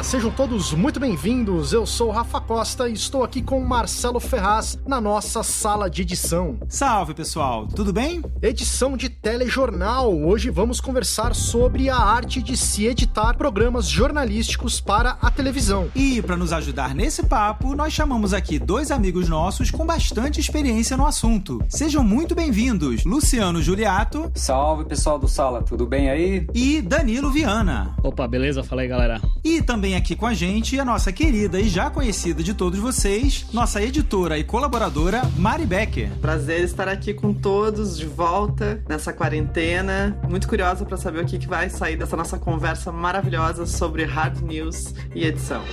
sejam todos muito bem-vindos. Eu sou o Rafa Costa e estou aqui com o Marcelo Ferraz na nossa sala de edição. Salve, pessoal, tudo bem? Edição de telejornal. Hoje vamos conversar sobre a arte de se editar programas jornalísticos para a televisão. E para nos ajudar nesse papo, nós chamamos aqui dois amigos nossos com bastante experiência no assunto. Sejam muito bem-vindos, Luciano Juliato. Salve, pessoal do Sala, tudo bem aí? E Danilo Viana. Opa, beleza? Fala aí, galera. E também aqui com a gente a nossa querida e já conhecida de todos vocês, nossa editora e colaboradora, Mari Becker. Prazer estar aqui com todos de volta nessa quarentena. Muito curiosa para saber o que vai sair dessa nossa conversa maravilhosa sobre hard news e edição.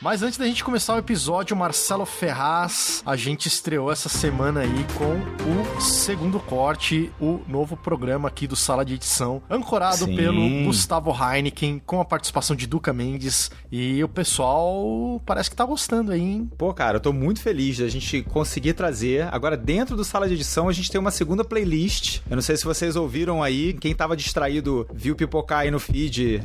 Mas antes da gente começar o episódio, Marcelo Ferraz, a gente estreou essa semana aí com o Segundo Corte, o novo programa aqui do Sala de Edição, ancorado pelo Gustavo Heineken, com a participação de Duca Mendes, e o pessoal parece que tá gostando aí, hein? Pô, cara, eu tô muito feliz de a gente conseguir trazer. Agora, dentro do Sala de Edição, a gente tem uma segunda playlist. Eu não sei se vocês ouviram aí, quem tava distraído viu pipocar aí no feed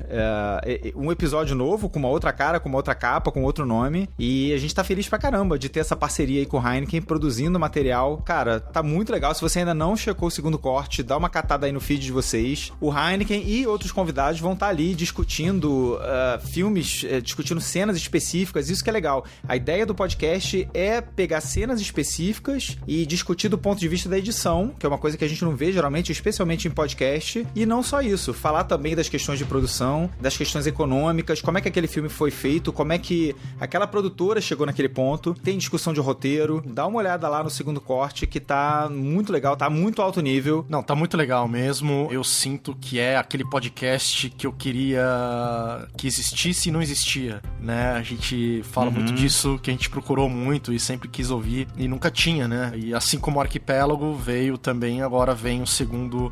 um episódio novo, com uma outra cara, com uma outra capa, com outro nome, e a gente tá feliz pra caramba de ter essa parceria aí com o Heineken, produzindo material. Cara, tá muito legal. Se você ainda não checou o Segundo Corte, dá uma catada aí no feed de vocês. O Heineken e outros convidados vão estar ali discutindo filmes, discutindo cenas específicas. Isso que é legal. A ideia do podcast é pegar cenas específicas e discutir do ponto de vista da edição, que é uma coisa que a gente não vê geralmente, especialmente em podcast. E não só isso, falar também das questões de produção, das questões econômicas, como é que aquele filme foi feito, como é que aquela produtora chegou naquele ponto. Tem discussão de roteiro. Dá uma olhada lá no Segundo Corte, que tá muito legal, tá muito alto nível. Não, tá muito legal mesmo. Eu sinto que é aquele podcast que eu queria que existisse e não existia, né? A gente fala muito disso, que a gente procurou muito e sempre quis ouvir e nunca tinha, né? E assim como o Arquipélago veio também, agora vem o segundo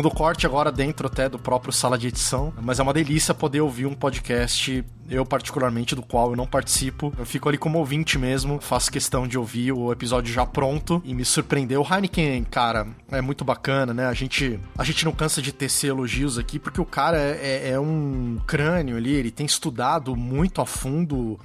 corte agora dentro até do próprio Sala de Edição, mas é uma delícia poder ouvir um podcast, eu particularmente, do qual eu não participo. Eu fico ali como ouvinte mesmo, faço questão de ouvir o episódio já pronto e me surpreendeu. O Heineken, cara, é muito bacana, né? A gente não cansa de tecer elogios aqui, porque o cara é um crânio ali, ele tem estudado muito a fundo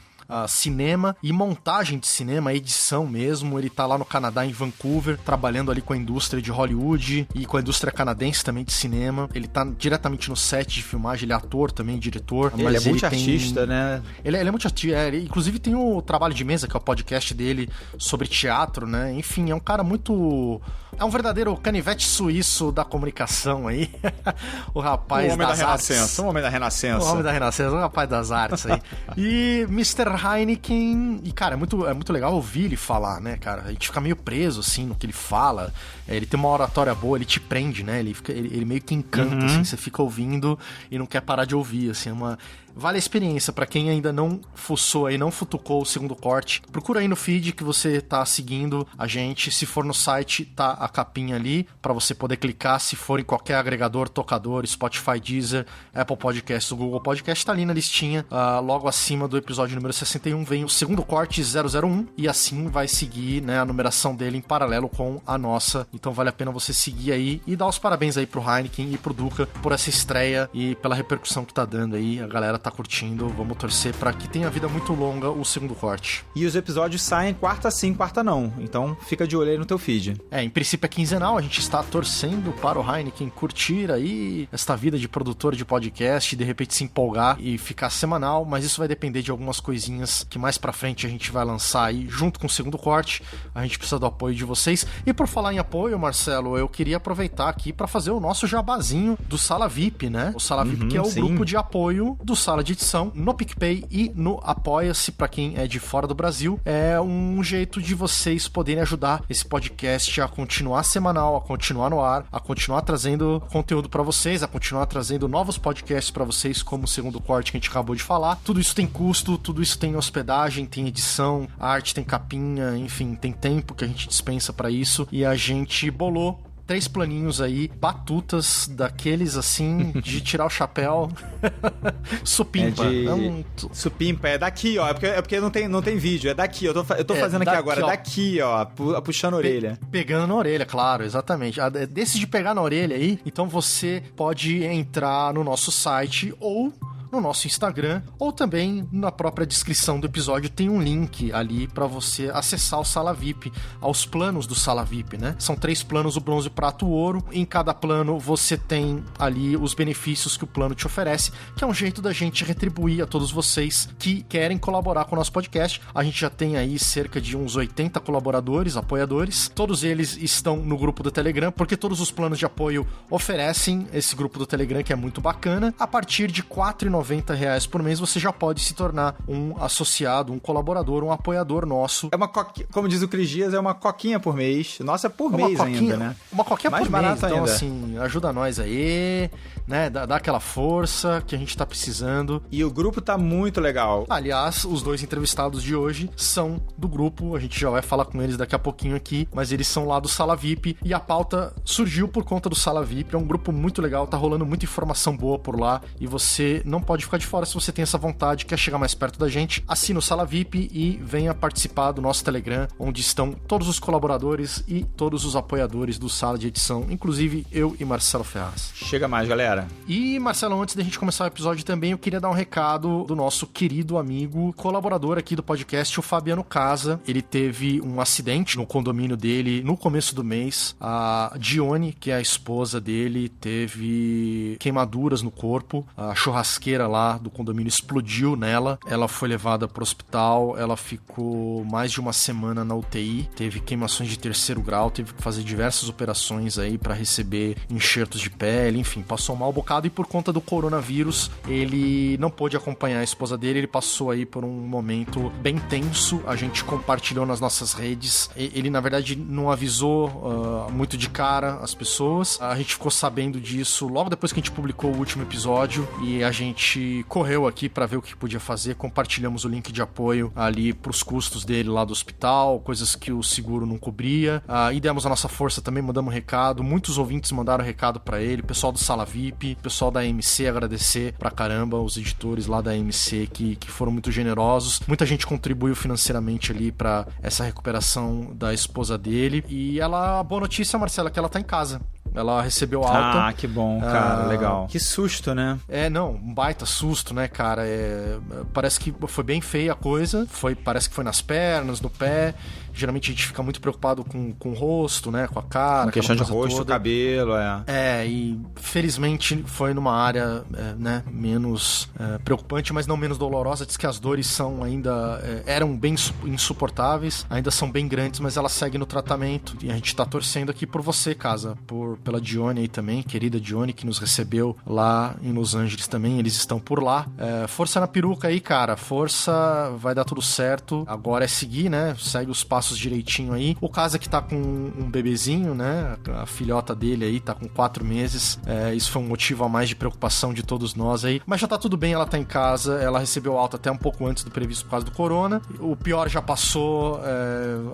cinema e montagem de cinema, edição mesmo. Ele tá lá no Canadá, em Vancouver, trabalhando ali com a indústria de Hollywood e com a indústria canadense também de cinema. Ele tá diretamente no set de filmagem, ele é ator também, diretor. Ele é muito artista, né? Ele é muito artista, inclusive tem o Trabalho de Mesa, que é o podcast dele sobre teatro, né? Enfim, é um cara muito... É um verdadeiro canivete suíço da comunicação aí. O rapaz das artes. O homem da Renascença. O homem da Renascença, o rapaz das artes aí. E Mr. Heineken... E, cara, é muito legal ouvir ele falar, né, cara? A gente fica meio preso, assim, no que ele fala. Ele tem uma oratória boa, ele te prende, né? Ele meio que encanta, assim. Você fica ouvindo e não quer parar de ouvir, assim. Vale a experiência. Pra quem ainda não fuçou aí, não futucou o Segundo Corte, procura aí no feed que você tá seguindo a gente. Se for no site, tá a capinha ali pra você poder clicar. Se for em qualquer agregador, tocador, Spotify, Deezer, Apple Podcasts, o Google Podcast, tá ali na listinha. Logo acima do episódio número 61 vem o Segundo Corte 001 e assim vai seguir, né, a numeração dele em paralelo com a nossa. Então vale a pena você seguir aí e dar os parabéns aí pro Heineken e pro Duca por essa estreia e pela repercussão que tá dando aí. A galera tá curtindo, vamos torcer pra que tenha vida muito longa o Segundo Corte. E os episódios saem quarta sim, quarta não. Então fica de olho aí no teu feed. Em princípio é quinzenal, a gente está torcendo para o Heineken curtir aí esta vida de produtor de podcast, de repente se empolgar e ficar semanal, mas isso vai depender de algumas coisinhas que mais pra frente a gente vai lançar aí junto com o Segundo Corte. A gente precisa do apoio de vocês. E por falar em apoio, Marcelo, eu queria aproveitar aqui para fazer o nosso jabazinho do Sala VIP, né? O Sala VIP, que é o grupo de apoio do Sala de Edição no PicPay e no Apoia-se, para quem é de fora do Brasil. É um jeito de vocês poderem ajudar esse podcast a continuar semanal, a continuar no ar, a continuar trazendo conteúdo para vocês, a continuar trazendo novos podcasts para vocês, como o Segundo Corte que a gente acabou de falar. Tudo isso tem custo, tudo isso tem hospedagem, tem edição, a arte tem capinha, enfim, tem tempo que a gente dispensa para isso, e a gente bolou 3 planinhos aí, batutas daqueles assim, de tirar o chapéu. Supimpa. Supimpa, é daqui, ó. É porque não tem vídeo, é daqui. Eu tô fazendo aqui agora, daqui, ó, puxando a orelha. Pegando na orelha, claro, exatamente. Desse de pegar na orelha aí, então você pode entrar no nosso site ou no nosso Instagram, ou também na própria descrição do episódio tem um link ali para você acessar o Sala VIP, aos planos do Sala VIP, né? São 3 planos, o bronze, o prata, o ouro. Em cada plano você tem ali os benefícios que o plano te oferece, que é um jeito da gente retribuir a todos vocês que querem colaborar com o nosso podcast. A gente já tem aí cerca de uns 80 colaboradores, apoiadores. Todos eles estão no grupo do Telegram, porque todos os planos de apoio oferecem esse grupo do Telegram, que é muito bacana. A partir de R$4,90 por mês, você já pode se tornar um associado, um colaborador, um apoiador nosso. É uma coquinha, como diz o Cris Dias, é uma coquinha por mês. Nossa, é por mês ainda, né? Uma coquinha mais por barato mês. Então, ainda. assim, ajuda nós aí, né? Dá aquela força que a gente tá precisando. E o grupo tá muito legal. Aliás, os 2 entrevistados de hoje são do grupo. A gente já vai falar com eles daqui a pouquinho aqui, mas eles são lá do Sala VIP e a pauta surgiu por conta do Sala VIP. É um grupo muito legal, tá rolando muita informação boa por lá e você não pode ficar de fora se você tem essa vontade, quer chegar mais perto da gente. Assina o Sala VIP e venha participar do nosso Telegram, onde estão todos os colaboradores e todos os apoiadores do Sala de Edição, inclusive eu e Marcelo Ferraz. Chega mais, galera. E, Marcelo, antes da gente começar o episódio também, eu queria dar um recado do nosso querido amigo, colaborador aqui do podcast, o Fabiano Casa. Ele teve um acidente no condomínio dele no começo do mês. A Dione, que é a esposa dele, teve queimaduras no corpo. A churrasqueira lá do condomínio explodiu nela. Ela foi levada para o hospital. Ela ficou mais de uma semana na UTI. Teve queimações de 3º grau. Teve que fazer diversas operações aí para receber enxertos de pele. Enfim, passou um mal bocado. E por conta do coronavírus, ele não pôde acompanhar a esposa dele. Ele passou aí por um momento bem tenso. A gente compartilhou nas nossas redes. Ele, na verdade, não avisou muito de cara as pessoas. A gente ficou sabendo disso logo depois que a gente publicou o último episódio. E a gente correu aqui para ver o que podia fazer. Compartilhamos o link de apoio ali pros custos dele lá do hospital, coisas que o seguro não cobria. E demos a nossa força também, mandamos um recado. Muitos ouvintes mandaram recado para ele. Pessoal do Sala VIP, pessoal da AMC, agradecer pra caramba os editores lá da AMC que foram muito generosos. Muita gente contribuiu financeiramente ali para essa recuperação da esposa dele. E a boa notícia, Marcela, é que ela tá em casa. Ela recebeu alta. Ah, que bom, cara, legal. Que susto, né? Um baita susto, né, cara? Parece que foi bem feia a coisa. Parece que foi nas pernas, no pé. Geralmente a gente fica muito preocupado com o rosto, né? Com a cara. Com questão de rosto, toda. cabelo, e felizmente foi numa área, né, menos preocupante, mas não menos dolorosa. Diz que as dores são ainda eram bem insuportáveis, ainda são bem grandes, mas ela segue no tratamento. E a gente tá torcendo aqui por você, Casa, pela Dione aí também, querida Dione, que nos recebeu lá em Los Angeles também. Eles estão por lá. Força na peruca aí, cara. Força, vai dar tudo certo. Agora é seguir, né? Segue os passos direitinho aí. O Casa que tá com um bebezinho, né? A filhota dele aí tá com 4 meses. Isso foi um motivo a mais de preocupação de todos nós aí. Mas já tá tudo bem, ela tá em casa. Ela recebeu alta até um pouco antes do previsto por causa do corona. O pior já passou.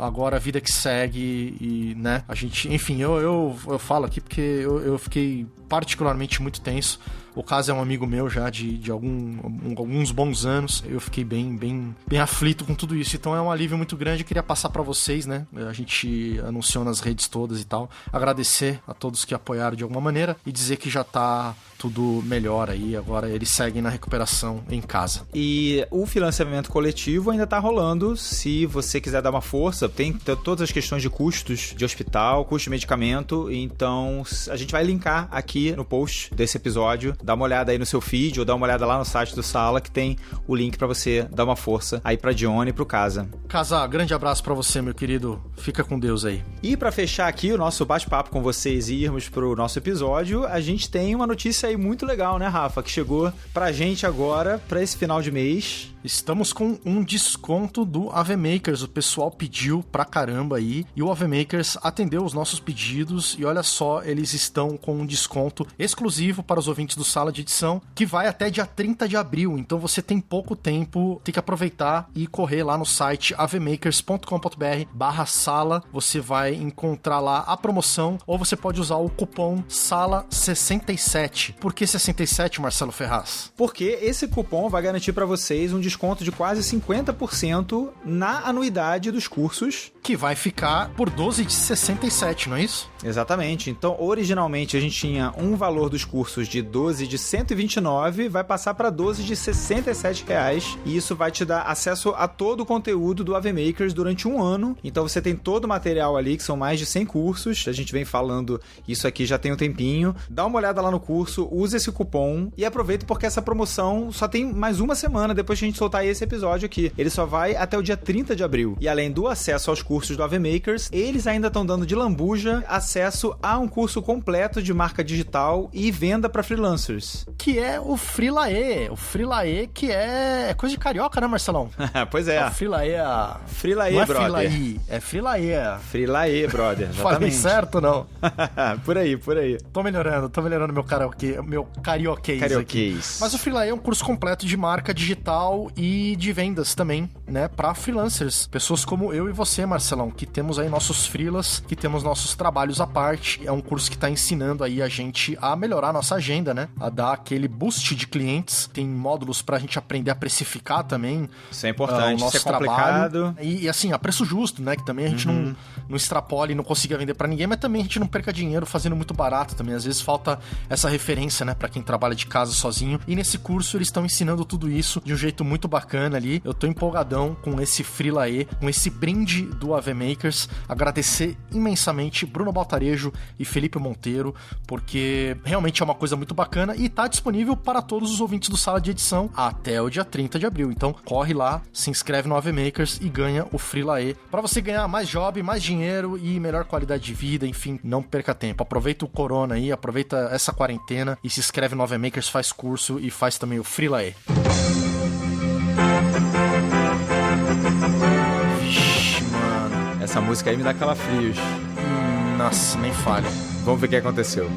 Agora a vida que segue e, né? A gente... Enfim, eu falo aqui porque eu fiquei particularmente muito tenso. O Casa é um amigo meu já de alguns bons anos. Eu fiquei bem aflito com tudo isso. Então é um alívio muito grande. Eu queria passar pra vocês, né? A gente anunciou nas redes todas e tal. Agradecer a todos que apoiaram de alguma maneira e dizer que já tá tudo melhor aí. Agora eles seguem na recuperação em casa. E o financiamento coletivo ainda tá rolando. Se você quiser dar uma força, tem todas as questões de custos de hospital, custo de medicamento. Então a gente vai linkar aqui no post desse episódio. Dá uma olhada aí no seu feed ou dá uma olhada lá no site do Sala que tem o link pra você dar uma força aí pra Dione e pro Casa. Casa, grande abraço pra você, meu querido. Fica com Deus aí. E pra fechar aqui o nosso bate-papo com vocês e irmos pro nosso episódio, a gente tem uma notícia aí muito legal, né, Rafa? Que chegou pra gente agora, pra esse final de mês. Estamos com um desconto do AV Makers. O pessoal pediu pra caramba aí e o AV Makers atendeu os nossos pedidos e olha só, eles estão com um desconto exclusivo para os ouvintes do Sala de Edição que vai até dia 30 de abril. Então você tem pouco tempo, tem que aproveitar e correr lá no site avmakers.com.br/sala. Você vai encontrar lá a promoção ou você pode usar o cupom SALA67. Por que 67, Marcelo Ferraz? Porque esse cupom vai garantir para vocês um desconto de quase 50% na anuidade dos cursos. Que vai ficar por 12 de 67, não é isso? Exatamente. Então, originalmente a gente tinha um valor dos cursos de 12 de 129, vai passar para 12 de 67 reais. E isso vai te dar acesso a todo o conteúdo do AV Makers durante um ano. Então você tem todo o material ali, que são mais de 100 cursos. A gente vem falando isso aqui já tem um tempinho. Dá uma olhada lá no curso, usa esse cupom e aproveita porque essa promoção só tem mais uma semana depois que a gente soltar esse episódio aqui. Ele só vai até o dia 30 de abril. E além do acesso aos cursos do AV Makers, eles ainda estão dando de lambuja acesso a um curso completo de marca digital e venda para freelancers. Que é o Freelaê. O Freelaê que é coisa de carioca, né, Marcelão? Pois é. O Freelaê Freelaê, não é brother. Freelaê, é Freelaê. Freelaê, brother. Falei certo ou não? Por aí. Tô melhorando meu carioquês aqui. Mas o Freelaê é um curso completo de marca digital e de vendas também, né, para freelancers. Pessoas como eu e você, Marcelão, que temos aí nossos freelas, que temos nossos trabalhos à parte. É um curso que tá ensinando aí a gente a melhorar a nossa agenda, né? A dar aquele boost de clientes. Tem módulos pra gente aprender a precificar também. Isso é importante, o nosso isso é complicado. Trabalho. E assim, a preço justo, né? Que também a gente não extrapole e não consiga vender pra ninguém, mas também a gente não perca dinheiro fazendo muito barato também. Às vezes falta essa referência, né? Pra quem trabalha de casa sozinho. E nesse curso eles estão ensinando tudo isso de um jeito muito bacana ali. Eu tô empolgadão com esse Freelaê, com esse brinde do AV Makers. Agradecer imensamente Bruno Baltarejo e Felipe Monteiro, porque realmente é uma coisa muito bacana e tá disponível para todos os ouvintes do Sala de Edição até o dia 30 de abril. Então corre lá, se inscreve no AV Makers e ganha o Freelaê para você ganhar mais job, mais dinheiro e melhor qualidade de vida. Enfim, não perca tempo. Aproveita o corona aí, aproveita essa quarentena e se inscreve no AV Makers, faz curso e faz também o Freelaê. Vixe, mano. Essa música aí me dá calafrios. Nossa, nem falha. Vamos ver o que aconteceu.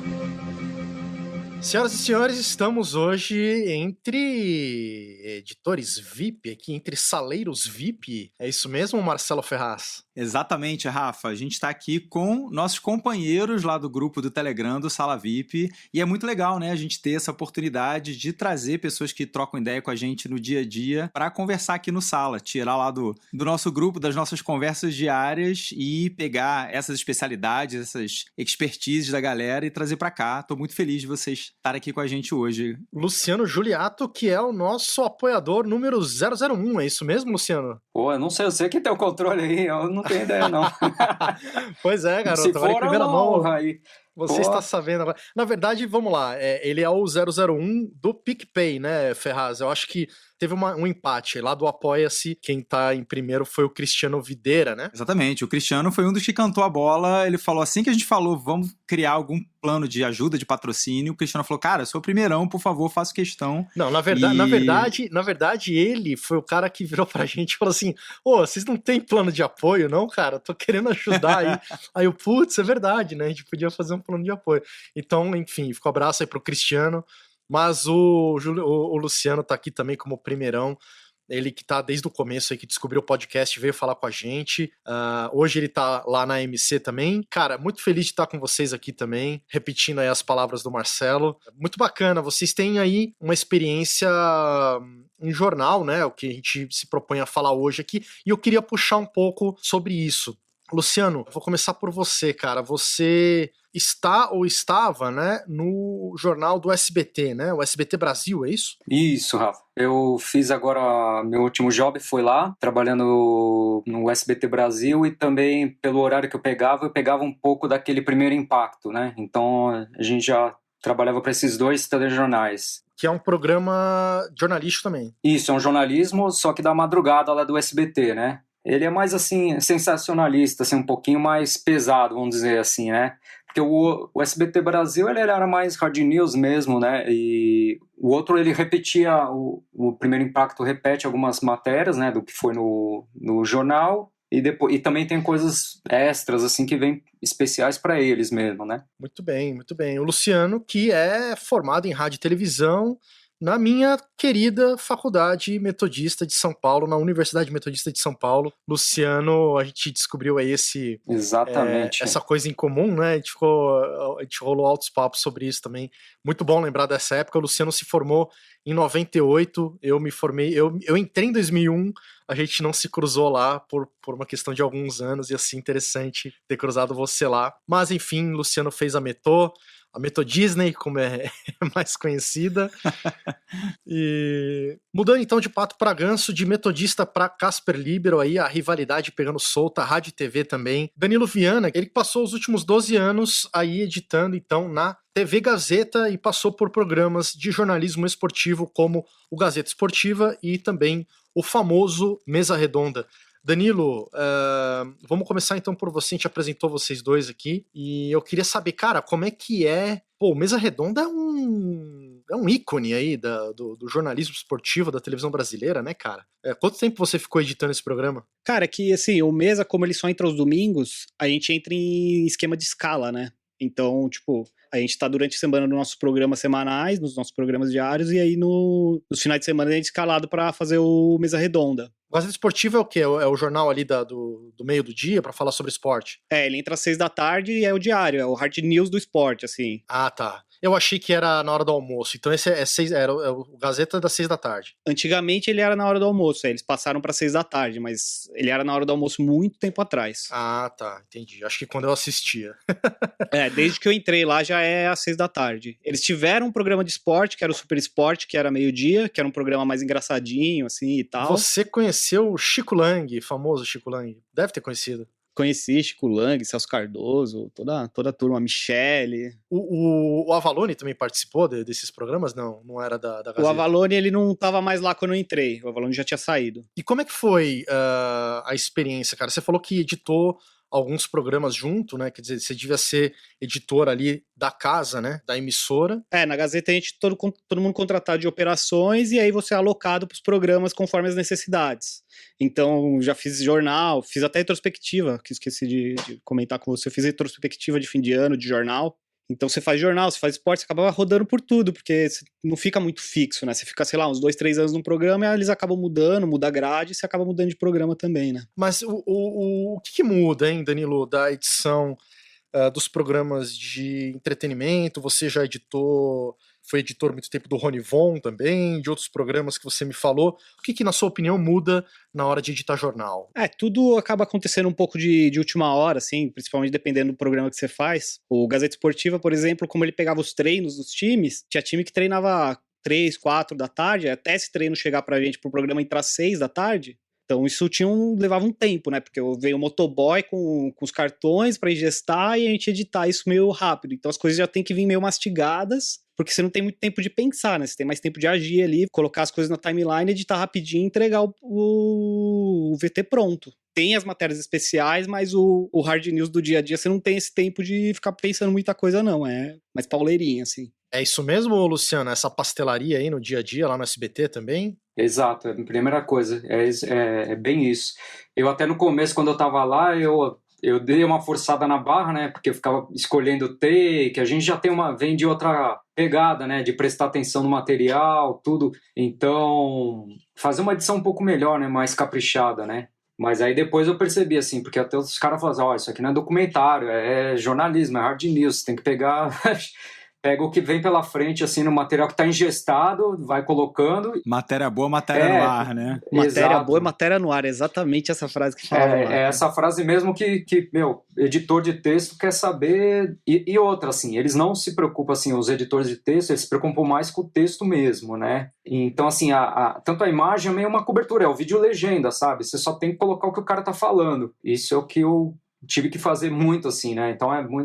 Senhoras e senhores, estamos hoje entre editores VIP aqui, entre saleiros VIP. É isso mesmo, Marcelo Ferraz? Exatamente, Rafa. A gente está aqui com nossos companheiros lá do grupo do Telegram, do Sala VIP. E é muito legal, né? A gente ter essa oportunidade de trazer pessoas que trocam ideia com a gente no dia a dia para conversar aqui no Sala. Tirar lá do nosso grupo, das nossas conversas diárias e pegar essas especialidades, essas expertises da galera e trazer para cá. Tô muito feliz de vocês estarem aqui com a gente hoje. Luciano Juliato, que é o nosso apoiador número 001. É isso mesmo, Luciano? Pô, eu não sei, eu sei que tem o controle aí, eu não tenho ideia, não. Pois é, garoto. Se for, em primeira mão, aí. Você está sabendo agora. Na verdade, vamos lá, ele é o 001 do PicPay, né, Ferraz? Eu acho que teve um empate lá do Apoia-se. Quem tá em primeiro foi o Cristiano Videira, né? Exatamente, o Cristiano foi um dos que cantou a bola. Ele falou assim que a gente falou, vamos criar algum plano de ajuda, de patrocínio. O Cristiano falou, cara, sou o primeirão, por favor, faço questão. Não, na verdade, ele foi o cara que virou pra gente e falou assim, vocês não tem plano de apoio, não, cara? Tô querendo ajudar aí. Aí eu, putz, é verdade, né? A gente podia fazer um plano de apoio. Então, enfim, fica um abraço aí pro Cristiano. Mas o Luciano tá aqui também como primeirão. Ele que tá desde o começo aí, que descobriu o podcast, veio falar com a gente. Hoje ele tá lá na MC também. Cara, muito feliz de estar com vocês aqui também, repetindo aí as palavras do Marcelo. Muito bacana, vocês têm aí uma experiência em jornal, né? O que a gente se propõe a falar hoje aqui. E eu queria puxar um pouco sobre isso. Luciano, vou começar por você, cara. Você está ou estava, né, no jornal do SBT, né? O SBT Brasil, é isso? Isso, Rafa. Eu fiz agora, meu último job foi lá, trabalhando no SBT Brasil, e também pelo horário que eu pegava um pouco daquele primeiro impacto, né? Então a gente já trabalhava para esses dois telejornais. Que é um programa jornalístico também. Isso, é um jornalismo, só que da madrugada lá do SBT, né? Ele é mais, assim, sensacionalista, assim, um pouquinho mais pesado, vamos dizer assim, né? Porque o SBT Brasil, ele era mais hard news mesmo, né? E o outro, ele repetia, o Primeiro Impacto repete algumas matérias, né? Do que foi no jornal. E também tem coisas extras, assim, que vêm especiais para eles mesmo, né? Muito bem, muito bem. O Luciano, que é formado em rádio e televisão na minha querida Faculdade Metodista de São Paulo, na Universidade Metodista de São Paulo. Luciano, a gente descobriu aí Exatamente. essa coisa em comum, né? A gente rolou altos papos sobre isso também. Muito bom lembrar dessa época. O Luciano se formou em 98, eu me formei, eu entrei em 2001, a gente não se cruzou lá por uma questão de alguns anos, e assim, interessante ter cruzado você lá. Mas enfim, Luciano fez a Meto Disney, como é mais conhecida. E mudando então de pato para ganso, de metodista para Casper Libero, aí a rivalidade pegando solta, rádio e TV também. Danilo Viana, ele passou os últimos 12 anos aí editando então na TV Gazeta e passou por programas de jornalismo esportivo como o Gazeta Esportiva e também o famoso Mesa Redonda. Danilo, vamos começar então por você, a gente apresentou vocês dois aqui, e eu queria saber, cara, como é que é... Pô, Mesa Redonda é um ícone aí do jornalismo esportivo da televisão brasileira, né, cara? Quanto tempo você ficou editando esse programa? Cara, que assim, o Mesa, como ele só entra aos domingos, a gente entra em esquema de escala, né? Então, tipo, a gente tá durante a semana nos nossos programas semanais, nos nossos programas diários, e aí nos finais de semana a gente é escalado pra fazer o Mesa Redonda. O Gazeta Esportiva é o quê? É o jornal ali do meio do dia pra falar sobre esporte? Ele entra às 6 da tarde e é o diário, é o hard news do esporte, assim. Ah, tá. Eu achei que era na hora do almoço, então esse era o Gazeta das 6 da tarde. Antigamente ele era na hora do almoço, eles passaram pra 6 da tarde, mas ele era na hora do almoço muito tempo atrás. Ah, tá, entendi. Acho que quando eu assistia. Desde que eu entrei lá já é às 6 da tarde. Eles tiveram um programa de esporte, que era o Super Esporte, que era meio-dia, que era um programa mais engraçadinho, assim, e tal. Você conheceu o Chico Lang, famoso Chico Lang? Deve ter conhecido. Conheci Chico Lang, Celso Cardoso, toda a turma, Michele. O Avalone também participou desses programas? Não era da Gazeta? O Avalone, ele não tava mais lá quando eu entrei, o Avalone já tinha saído. E como é que foi a experiência, cara? Você falou que editou alguns programas junto, né? Quer dizer, você devia ser editor ali da casa, né? Da emissora. Na Gazeta a gente, todo mundo contratado de operações, e aí você é alocado para os programas conforme as necessidades. Então, já fiz jornal, fiz até retrospectiva, que esqueci de comentar com você, eu fiz retrospectiva de fim de ano, de jornal. Então você faz jornal, você faz esporte, você acaba rodando por tudo, porque você não fica muito fixo, né? Você fica, sei lá, uns 2, 3 anos num programa e eles acabam mudando, muda a grade e você acaba mudando de programa também, né? Mas o que muda, hein, Danilo, da edição dos programas de entretenimento? Você já foi editor muito tempo do Rony Von também, de outros programas que você me falou. O que na sua opinião muda na hora de editar jornal? Tudo acaba acontecendo um pouco de última hora, assim, principalmente dependendo do programa que você faz. O Gazeta Esportiva, por exemplo, como ele pegava os treinos dos times, tinha time que treinava 3, 4 da tarde, até esse treino chegar pra gente pro programa entrar 6 da tarde. Então isso levava um tempo, né? Porque veio o motoboy com os cartões para ingestar e a gente editar isso meio rápido. Então as coisas já tem que vir meio mastigadas, porque você não tem muito tempo de pensar, né? Você tem mais tempo de agir ali, colocar as coisas na timeline, editar rapidinho e entregar o VT pronto. Tem as matérias especiais, mas o hard news do dia a dia você não tem esse tempo de ficar pensando muita coisa, não. É mais pauleirinha, assim. É isso mesmo, Luciano? Essa pastelaria aí no dia a dia, lá no SBT também? Exato, a primeira coisa, é bem isso. Eu até no começo, quando eu tava lá, eu dei uma forçada na barra, né, porque eu ficava escolhendo take, a gente já vem de outra pegada, né, de prestar atenção no material, tudo, então fazer uma edição um pouco melhor, né, mais caprichada, né. Mas aí depois eu percebi, assim, porque até os caras falavam, isso aqui não é documentário, é jornalismo, é hard news, tem que pegar... Pega o que vem pela frente, assim, no material que está ingestado, vai colocando. Matéria boa, matéria no ar, né? Matéria boa e matéria no ar, exatamente essa frase que fala. É essa frase mesmo que, editor de texto quer saber. E outra, assim, eles não se preocupam, assim, os editores de texto, eles se preocupam mais com o texto mesmo, né? Então, assim, tanto a imagem é meio uma cobertura, é o vídeo legenda, sabe? Você só tem que colocar o que o cara tá falando. Isso é o que eu tive que fazer muito, assim, né?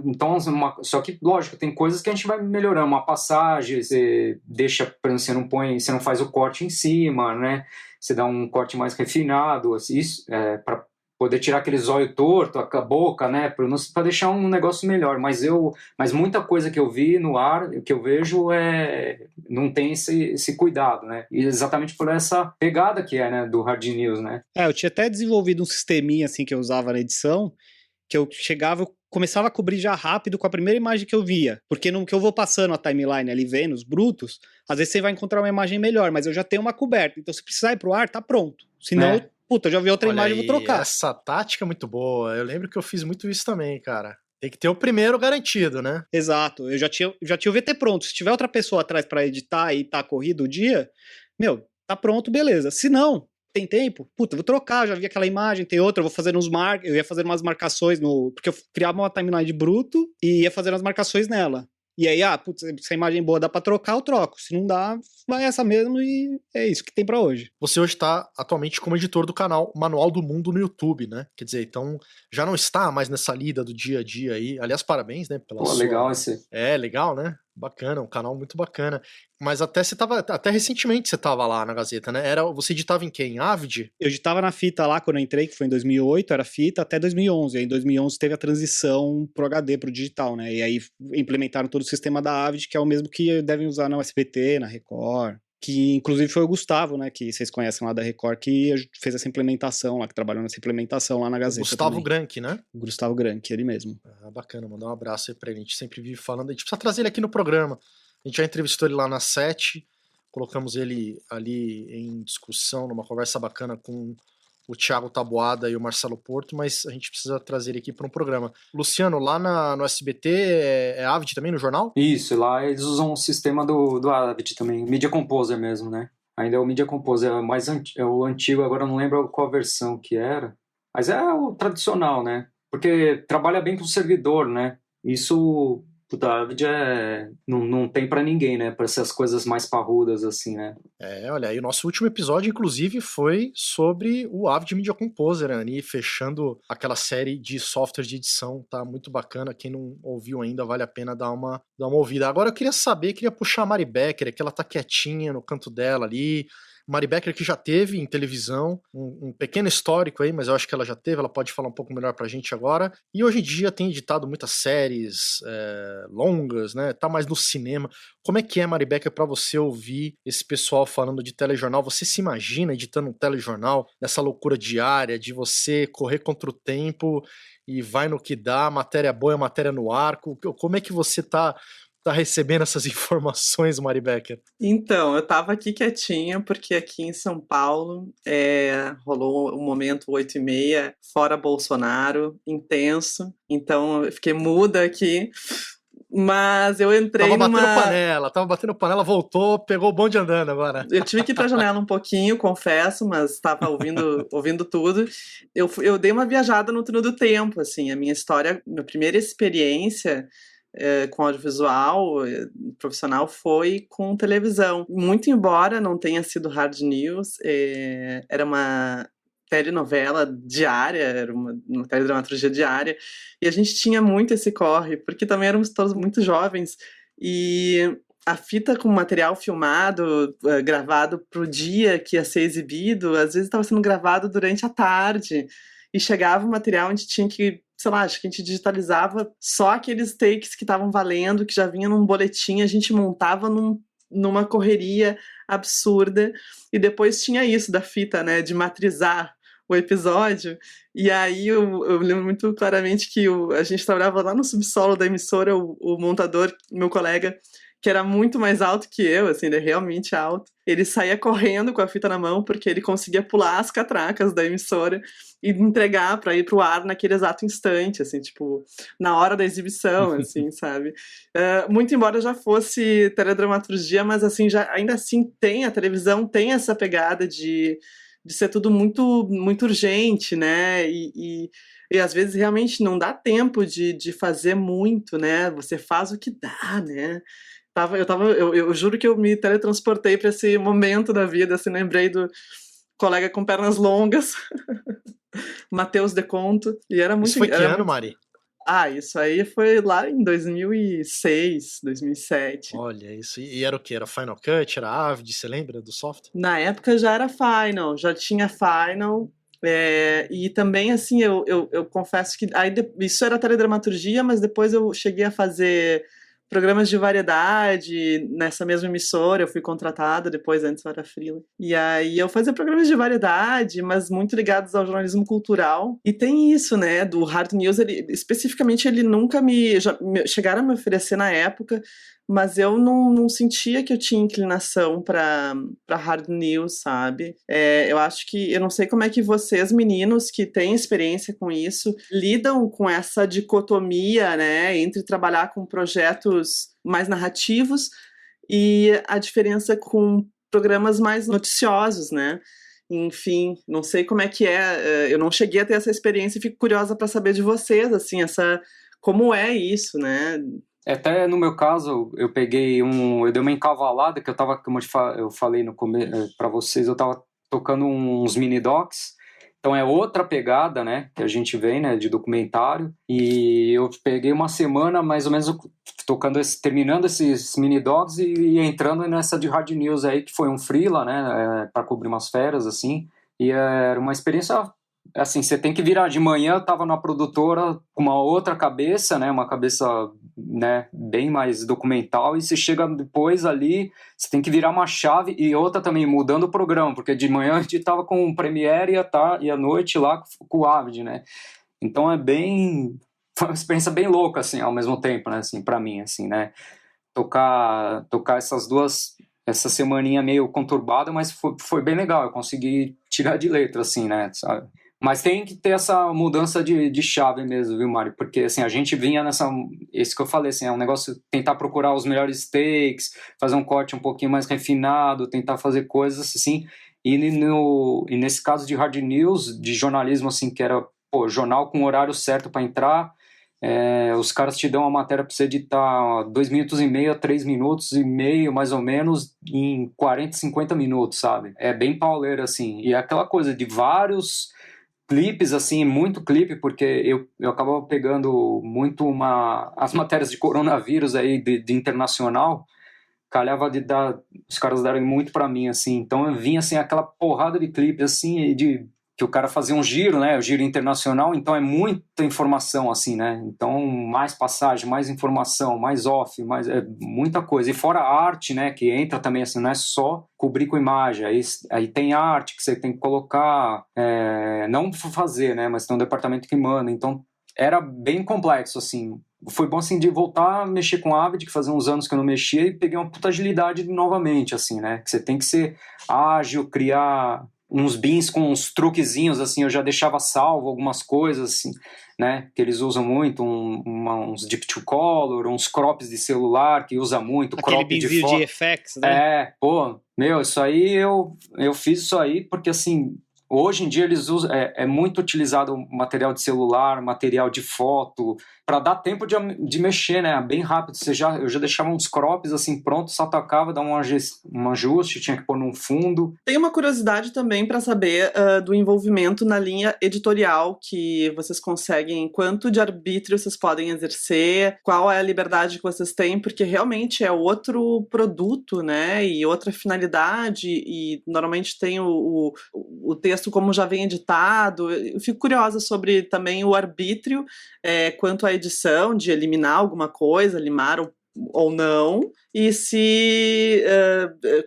Então só que, lógico, tem coisas que a gente vai melhorando. Uma passagem, você deixa, você não faz o corte em cima, né? Você dá um corte mais refinado, assim, isso, para poder tirar aquele zóio torto, a boca, né, para deixar um negócio melhor. Mas muita coisa que eu vi no ar, que eu vejo, não tem esse cuidado, né? E exatamente por essa pegada que né, do Hard News, né? Eu tinha até desenvolvido um sisteminha assim que eu usava na edição, que eu começava a cobrir já rápido com a primeira imagem que eu via, porque no que eu vou passando a timeline ali, vendo os brutos, às vezes você vai encontrar uma imagem melhor, mas eu já tenho uma coberta, então se precisar ir pro ar, tá pronto. Senão, eu já vi outra imagem e vou trocar. Essa tática é muito boa, eu lembro que eu fiz muito isso também, cara. Tem que ter o primeiro garantido, né? Exato, eu já tinha o VT pronto, se tiver outra pessoa atrás pra editar e tá corrido o dia, tá pronto, beleza. Se não, tem tempo? Puta, eu vou trocar, já vi aquela imagem, tem outra, eu vou fazer eu ia fazer umas marcações porque eu criava uma timeline de bruto e ia fazer umas marcações nela. E aí, se a imagem é boa dá pra trocar, eu troco. Se não dá, vai essa mesmo e é isso que tem pra hoje. Você hoje tá atualmente como editor do canal Manual do Mundo no YouTube, né? Quer dizer, então já não está mais nessa lida do dia a dia aí. Aliás, parabéns, né? Legal esse. Legal, né? Bacana, um canal muito bacana. Mas até recentemente você tava lá na Gazeta, né? Você editava em quê? Em Avid? Eu editava na fita lá quando eu entrei, que foi em 2008, era fita até 2011. Aí em 2011 teve a transição pro HD, pro digital, né? E aí implementaram todo o sistema da Avid, que é o mesmo que devem usar na SBT, na Record. Que inclusive foi o Gustavo, né, que vocês conhecem lá da Record, que fez essa implementação lá, que trabalhou nessa implementação lá na Gazeta. Gustavo Grank, né? O Gustavo Grank, ele mesmo. Bacana, mandar um abraço aí pra ele. A gente sempre vive falando, a gente precisa trazer ele aqui no programa. A gente já entrevistou ele lá na 7, colocamos ele ali em discussão, numa conversa bacana com o Thiago Taboada e o Marcelo Porto, mas a gente precisa trazer ele aqui para um programa. Luciano, lá no SBT é Avid também, no jornal? Isso, lá eles usam um sistema do Avid também, Media Composer mesmo, né? Ainda é o Media Composer, é o antigo, agora eu não lembro qual versão que era, mas é o tradicional, né? Porque trabalha bem com o servidor, né? Isso... O David não tem pra ninguém, né? Pra essas coisas mais parrudas, assim, né? Olha, aí o nosso último episódio, inclusive, foi sobre o Avid Media Composer, né? Fechando aquela série de softwares de edição, tá muito bacana. Quem não ouviu ainda, vale a pena dar uma ouvida. Agora eu queria puxar a Mari Becker, que ela tá quietinha no canto dela ali. Mari Becker, que já teve em televisão um pequeno histórico aí, mas eu acho que ela já teve, ela pode falar um pouco melhor pra gente agora. E hoje em dia tem editado muitas séries longas, né? Tá mais no cinema. Como é que é, Mari Becker, pra você ouvir esse pessoal falando de telejornal? Você se imagina editando um telejornal nessa loucura diária de você correr contra o tempo e vai no que dá, matéria boa é matéria no arco? Como é que você tá recebendo essas informações, Mari Becker? Então, eu tava aqui quietinha, porque aqui em São Paulo rolou um momento 8h30, fora Bolsonaro, intenso. Então, eu fiquei muda aqui. Mas eu entrei Tava batendo panela, voltou, pegou o bonde andando agora. Eu tive que ir pra janela um pouquinho, confesso, mas tava ouvindo tudo. Eu dei uma viajada no túnel do tempo, assim, a minha história, minha primeira experiência com audiovisual profissional foi com televisão. Muito embora não tenha sido hard news, era uma telenovela diária, era uma teledramaturgia diária, e a gente tinha muito esse corre, porque também éramos todos muito jovens, e a fita com material filmado, gravado pro dia que ia ser exibido, às vezes estava sendo gravado durante a tarde, e chegava o material, a gente tinha que, sei lá, acho que a gente digitalizava só aqueles takes que estavam valendo, que já vinha num boletim, a gente montava numa correria absurda, e depois tinha isso da fita, né, de matrizar o episódio, e aí eu lembro muito claramente que a gente trabalhava lá no subsolo da emissora, o montador, meu colega, que era muito mais alto que eu, assim, ele é realmente alto, ele saía correndo com a fita na mão, porque ele conseguia pular as catracas da emissora e entregar para ir pro ar naquele exato instante, assim, tipo, na hora da exibição, assim, sabe? Muito embora já fosse teledramaturgia, mas, assim, ainda assim a televisão tem essa pegada de ser tudo muito, muito urgente, né? E às vezes realmente não dá tempo de fazer muito, né? Você faz o que dá, né? Eu juro que eu me teletransportei para esse momento da vida, assim, lembrei do colega com pernas longas, Matheus Deconto, e era muito... Isso foi que ano, Mari? Isso aí foi lá em 2006, 2007. Olha, isso. E era o quê? Era Final Cut? Era Avid? Você lembra do software? Na época já era Final, já tinha Final. E também, assim, eu confesso que isso era teledramaturgia, mas depois eu cheguei a fazer programas de variedade nessa mesma emissora. Eu fui contratada depois, antes eu era freela. E aí eu fazia programas de variedade, mas muito ligados ao jornalismo cultural. E tem isso, né, do hard news, especificamente ele nunca chegaram a me oferecer na época, mas eu não sentia que eu tinha inclinação para hard news, sabe? Eu acho que, eu não sei como é que vocês, meninos, que têm experiência com isso, lidam com essa dicotomia, né, entre trabalhar com projetos mais narrativos e a diferença com programas mais noticiosos, né? Enfim, não sei como é que eu não cheguei a ter essa experiência e fico curiosa para saber de vocês, assim, como é isso, né? Até no meu caso, eu dei uma encavalada, que eu tava, como eu falei no começo para vocês, eu tava tocando uns mini docs, então é outra pegada, né, que a gente vem, né, de documentário, e eu peguei uma semana mais ou menos terminando esses mini docs e entrando nessa de hard news aí, que foi um freela, né, para cobrir umas férias, assim, e era uma experiência. Assim, você tem que virar. De manhã eu tava na produtora com uma outra cabeça, né, uma cabeça, né, bem mais documental, e você chega depois ali, você tem que virar uma chave, e outra também, mudando o programa, porque de manhã a gente tava com o Premiere e à noite lá com o Avid, né, então foi uma experiência bem louca, assim, ao mesmo tempo, né, assim, pra mim, assim, né, tocar essa semaninha meio conturbada, mas foi bem legal, eu consegui tirar de letra, assim, né, sabe. Mas tem que ter essa mudança de chave mesmo, viu, Mário? Porque, assim, a gente vinha isso que eu falei, assim, é um negócio, tentar procurar os melhores takes, fazer um corte um pouquinho mais refinado, tentar fazer coisas assim. E nesse caso de hard news, de jornalismo, assim, que era, jornal com horário certo para entrar, os caras te dão uma matéria para você editar 2 minutos e meio a 3 minutos e meio, mais ou menos, em 40, 50 minutos, sabe? É bem pauleiro, assim. E é aquela coisa de vários clipes, assim, muito clipe, porque eu acabava pegando muito as matérias de coronavírus aí de internacional, calhava os caras darem muito pra mim, assim, então eu vinha, assim, aquela porrada de clipe, assim, que o cara fazia um giro, né, o giro internacional, então é muita informação, assim, né, então mais passagem, mais informação, mais off, muita coisa, e fora a arte, né, que entra também, assim, não é só cobrir com imagem, aí tem arte que você tem que colocar, não fazer, né, mas tem um departamento que manda, então era bem complexo, assim. Foi bom, assim, de voltar a mexer com Avid, que fazia uns anos que eu não mexia, e peguei uma puta agilidade novamente, assim, né, que você tem que ser ágil, criar uns bins com uns truquezinhos, assim, eu já deixava salvo algumas coisas, assim, né, que eles usam muito, uns deep to color, uns crops de celular, que usa muito, aquele crop de foto. De FX, né? Isso aí, eu fiz isso aí porque, assim, hoje em dia eles usam, é muito utilizado material de celular, material de foto, para dar tempo de mexer, né? Bem rápido. Eu já deixava uns crops assim prontos, só tocava, dava um ajuste, tinha que pôr num fundo. Tem uma curiosidade também para saber do envolvimento na linha editorial que vocês conseguem, quanto de arbítrio vocês podem exercer, qual é a liberdade que vocês têm, porque realmente é outro produto, né? E outra finalidade, e normalmente tem o texto como já vem editado. Eu fico curiosa sobre também o arbítrio, quanto à edição, de eliminar alguma coisa, limar ou não, e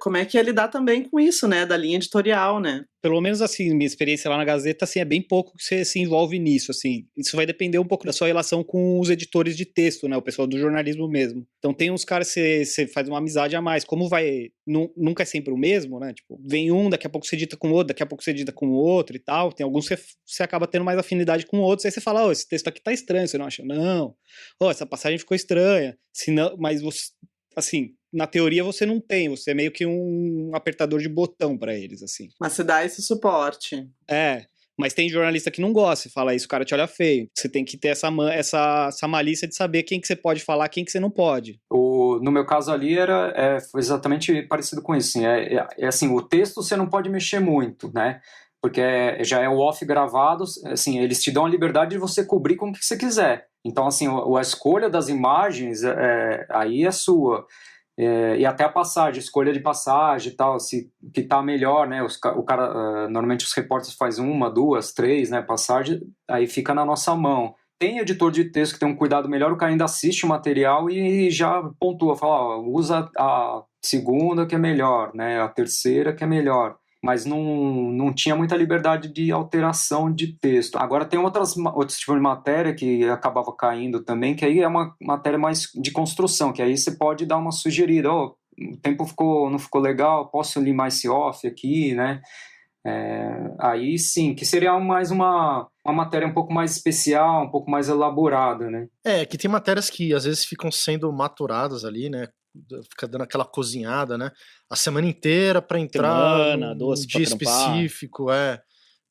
como é que é lidar também com isso, né, da linha editorial, né? Pelo menos, assim, minha experiência lá na Gazeta, assim, é bem pouco que você se envolve nisso, assim. Isso vai depender um pouco da sua relação com os editores de texto, né, o pessoal do jornalismo mesmo. Então tem uns caras que você faz uma amizade a mais. Como nunca é sempre o mesmo, né, tipo, vem um, daqui a pouco você edita com o outro, daqui a pouco você edita com o outro e tal. Tem alguns que você acaba tendo mais afinidade com outros, aí você fala, esse texto aqui tá estranho, você não acha? Não. Essa passagem ficou estranha. Mas você, assim, na teoria você não tem, você é meio que um apertador de botão pra eles, assim. Mas você dá esse suporte. Mas tem jornalista que não gosta, fala isso, o cara te olha feio. Você tem que ter essa malícia de saber quem que você pode falar, quem que você não pode. No meu caso ali foi exatamente parecido com isso, assim, assim, o texto você não pode mexer muito, né? Porque já é o off gravado, assim, eles te dão a liberdade de você cobrir com o que você quiser. Então, assim, a escolha das imagens aí é sua. E até a passagem, escolha de passagem e tal, se que tá melhor, né? O cara, normalmente os repórteres fazem 1, 2, 3, né? Passagem, aí fica na nossa mão. Tem editor de texto que tem um cuidado melhor, o cara ainda assiste o material e já pontua, fala, ó, usa a segunda que é melhor, né? A terceira que é melhor. Mas não tinha muita liberdade de alteração de texto. Agora tem outros tipos de matéria que acabava caindo também, que aí é uma matéria mais de construção, que aí você pode dar uma sugerida, o tempo não ficou legal, posso limar esse off aqui, né? Aí sim, que seria mais uma matéria um pouco mais especial, um pouco mais elaborada, né? Que tem matérias que às vezes ficam sendo maturadas ali, né? Fica dando aquela cozinhada, né? A semana inteira para entrar num dia específico,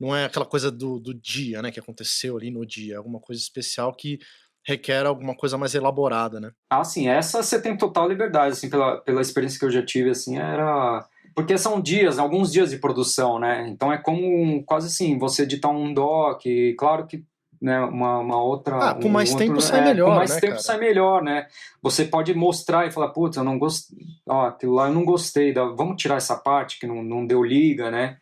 não é aquela coisa do dia, né? Que aconteceu ali no dia, alguma coisa especial que requer alguma coisa mais elaborada, né? Ah, sim, essa você tem total liberdade, assim, pela experiência que eu já tive, assim, era... Porque são alguns dias de produção, né? Então é como, quase assim, você editar um doc, claro que, né, uma outra... com mais tempo sai melhor, com mais né, tempo cara? sai melhor, né? Você pode mostrar e falar, putz, eu não gostei, aquilo lá eu não gostei, vamos tirar essa parte que não deu liga, né?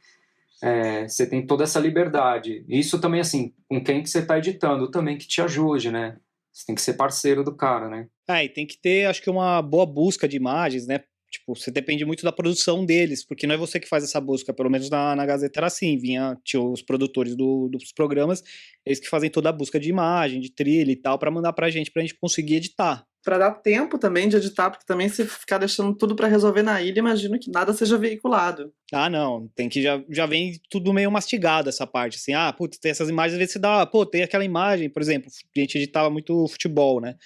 Você tem toda essa liberdade. Isso também, assim, com quem que você está editando, também que te ajude, né? Você tem que ser parceiro do cara, né? E tem que ter, acho que, uma boa busca de imagens, né? Tipo, você depende muito da produção deles, porque não é você que faz essa busca, pelo menos na Gazeta era assim, tinha os produtores dos programas, eles que fazem toda a busca de imagem, de trilha e tal, pra mandar pra gente conseguir editar. Pra dar tempo também de editar, porque também se ficar deixando tudo pra resolver na ilha, imagino que nada seja veiculado. Não, tem que já vem tudo meio mastigado essa parte, assim, putz, tem essas imagens, às vezes você tem aquela imagem, por exemplo, a gente editava muito futebol, né?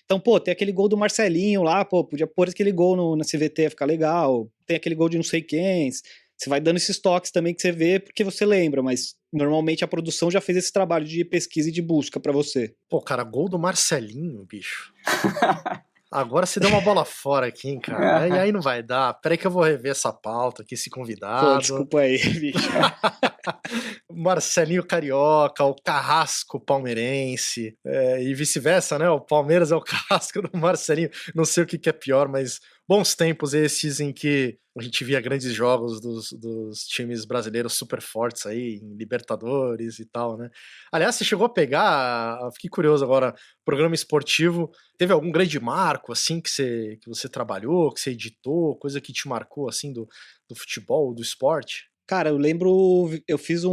Então, tem aquele gol do Marcelinho lá, podia pôr aquele gol na CVT, ia ficar legal, tem aquele gol de não sei quem, você vai dando esses toques também que você vê, porque você lembra, mas normalmente a produção já fez esse trabalho de pesquisa e de busca pra você. Cara, gol do Marcelinho, bicho. Agora você deu uma bola fora aqui, hein, cara. E aí não vai dar. Peraí que eu vou rever essa pauta aqui, esse convidado. Desculpa aí, bicho. Marcelinho Carioca, o Carrasco palmeirense, e vice-versa, né? O Palmeiras é o Carrasco do Marcelinho. Não sei o que é pior, mas bons tempos esses em que a gente via grandes jogos dos times brasileiros super fortes aí, em Libertadores e tal, né? Aliás, você chegou a pegar, fiquei curioso agora, programa esportivo, teve algum grande marco, assim, que você trabalhou, que você editou, coisa que te marcou, assim, do futebol, do esporte? Cara, eu lembro, eu fiz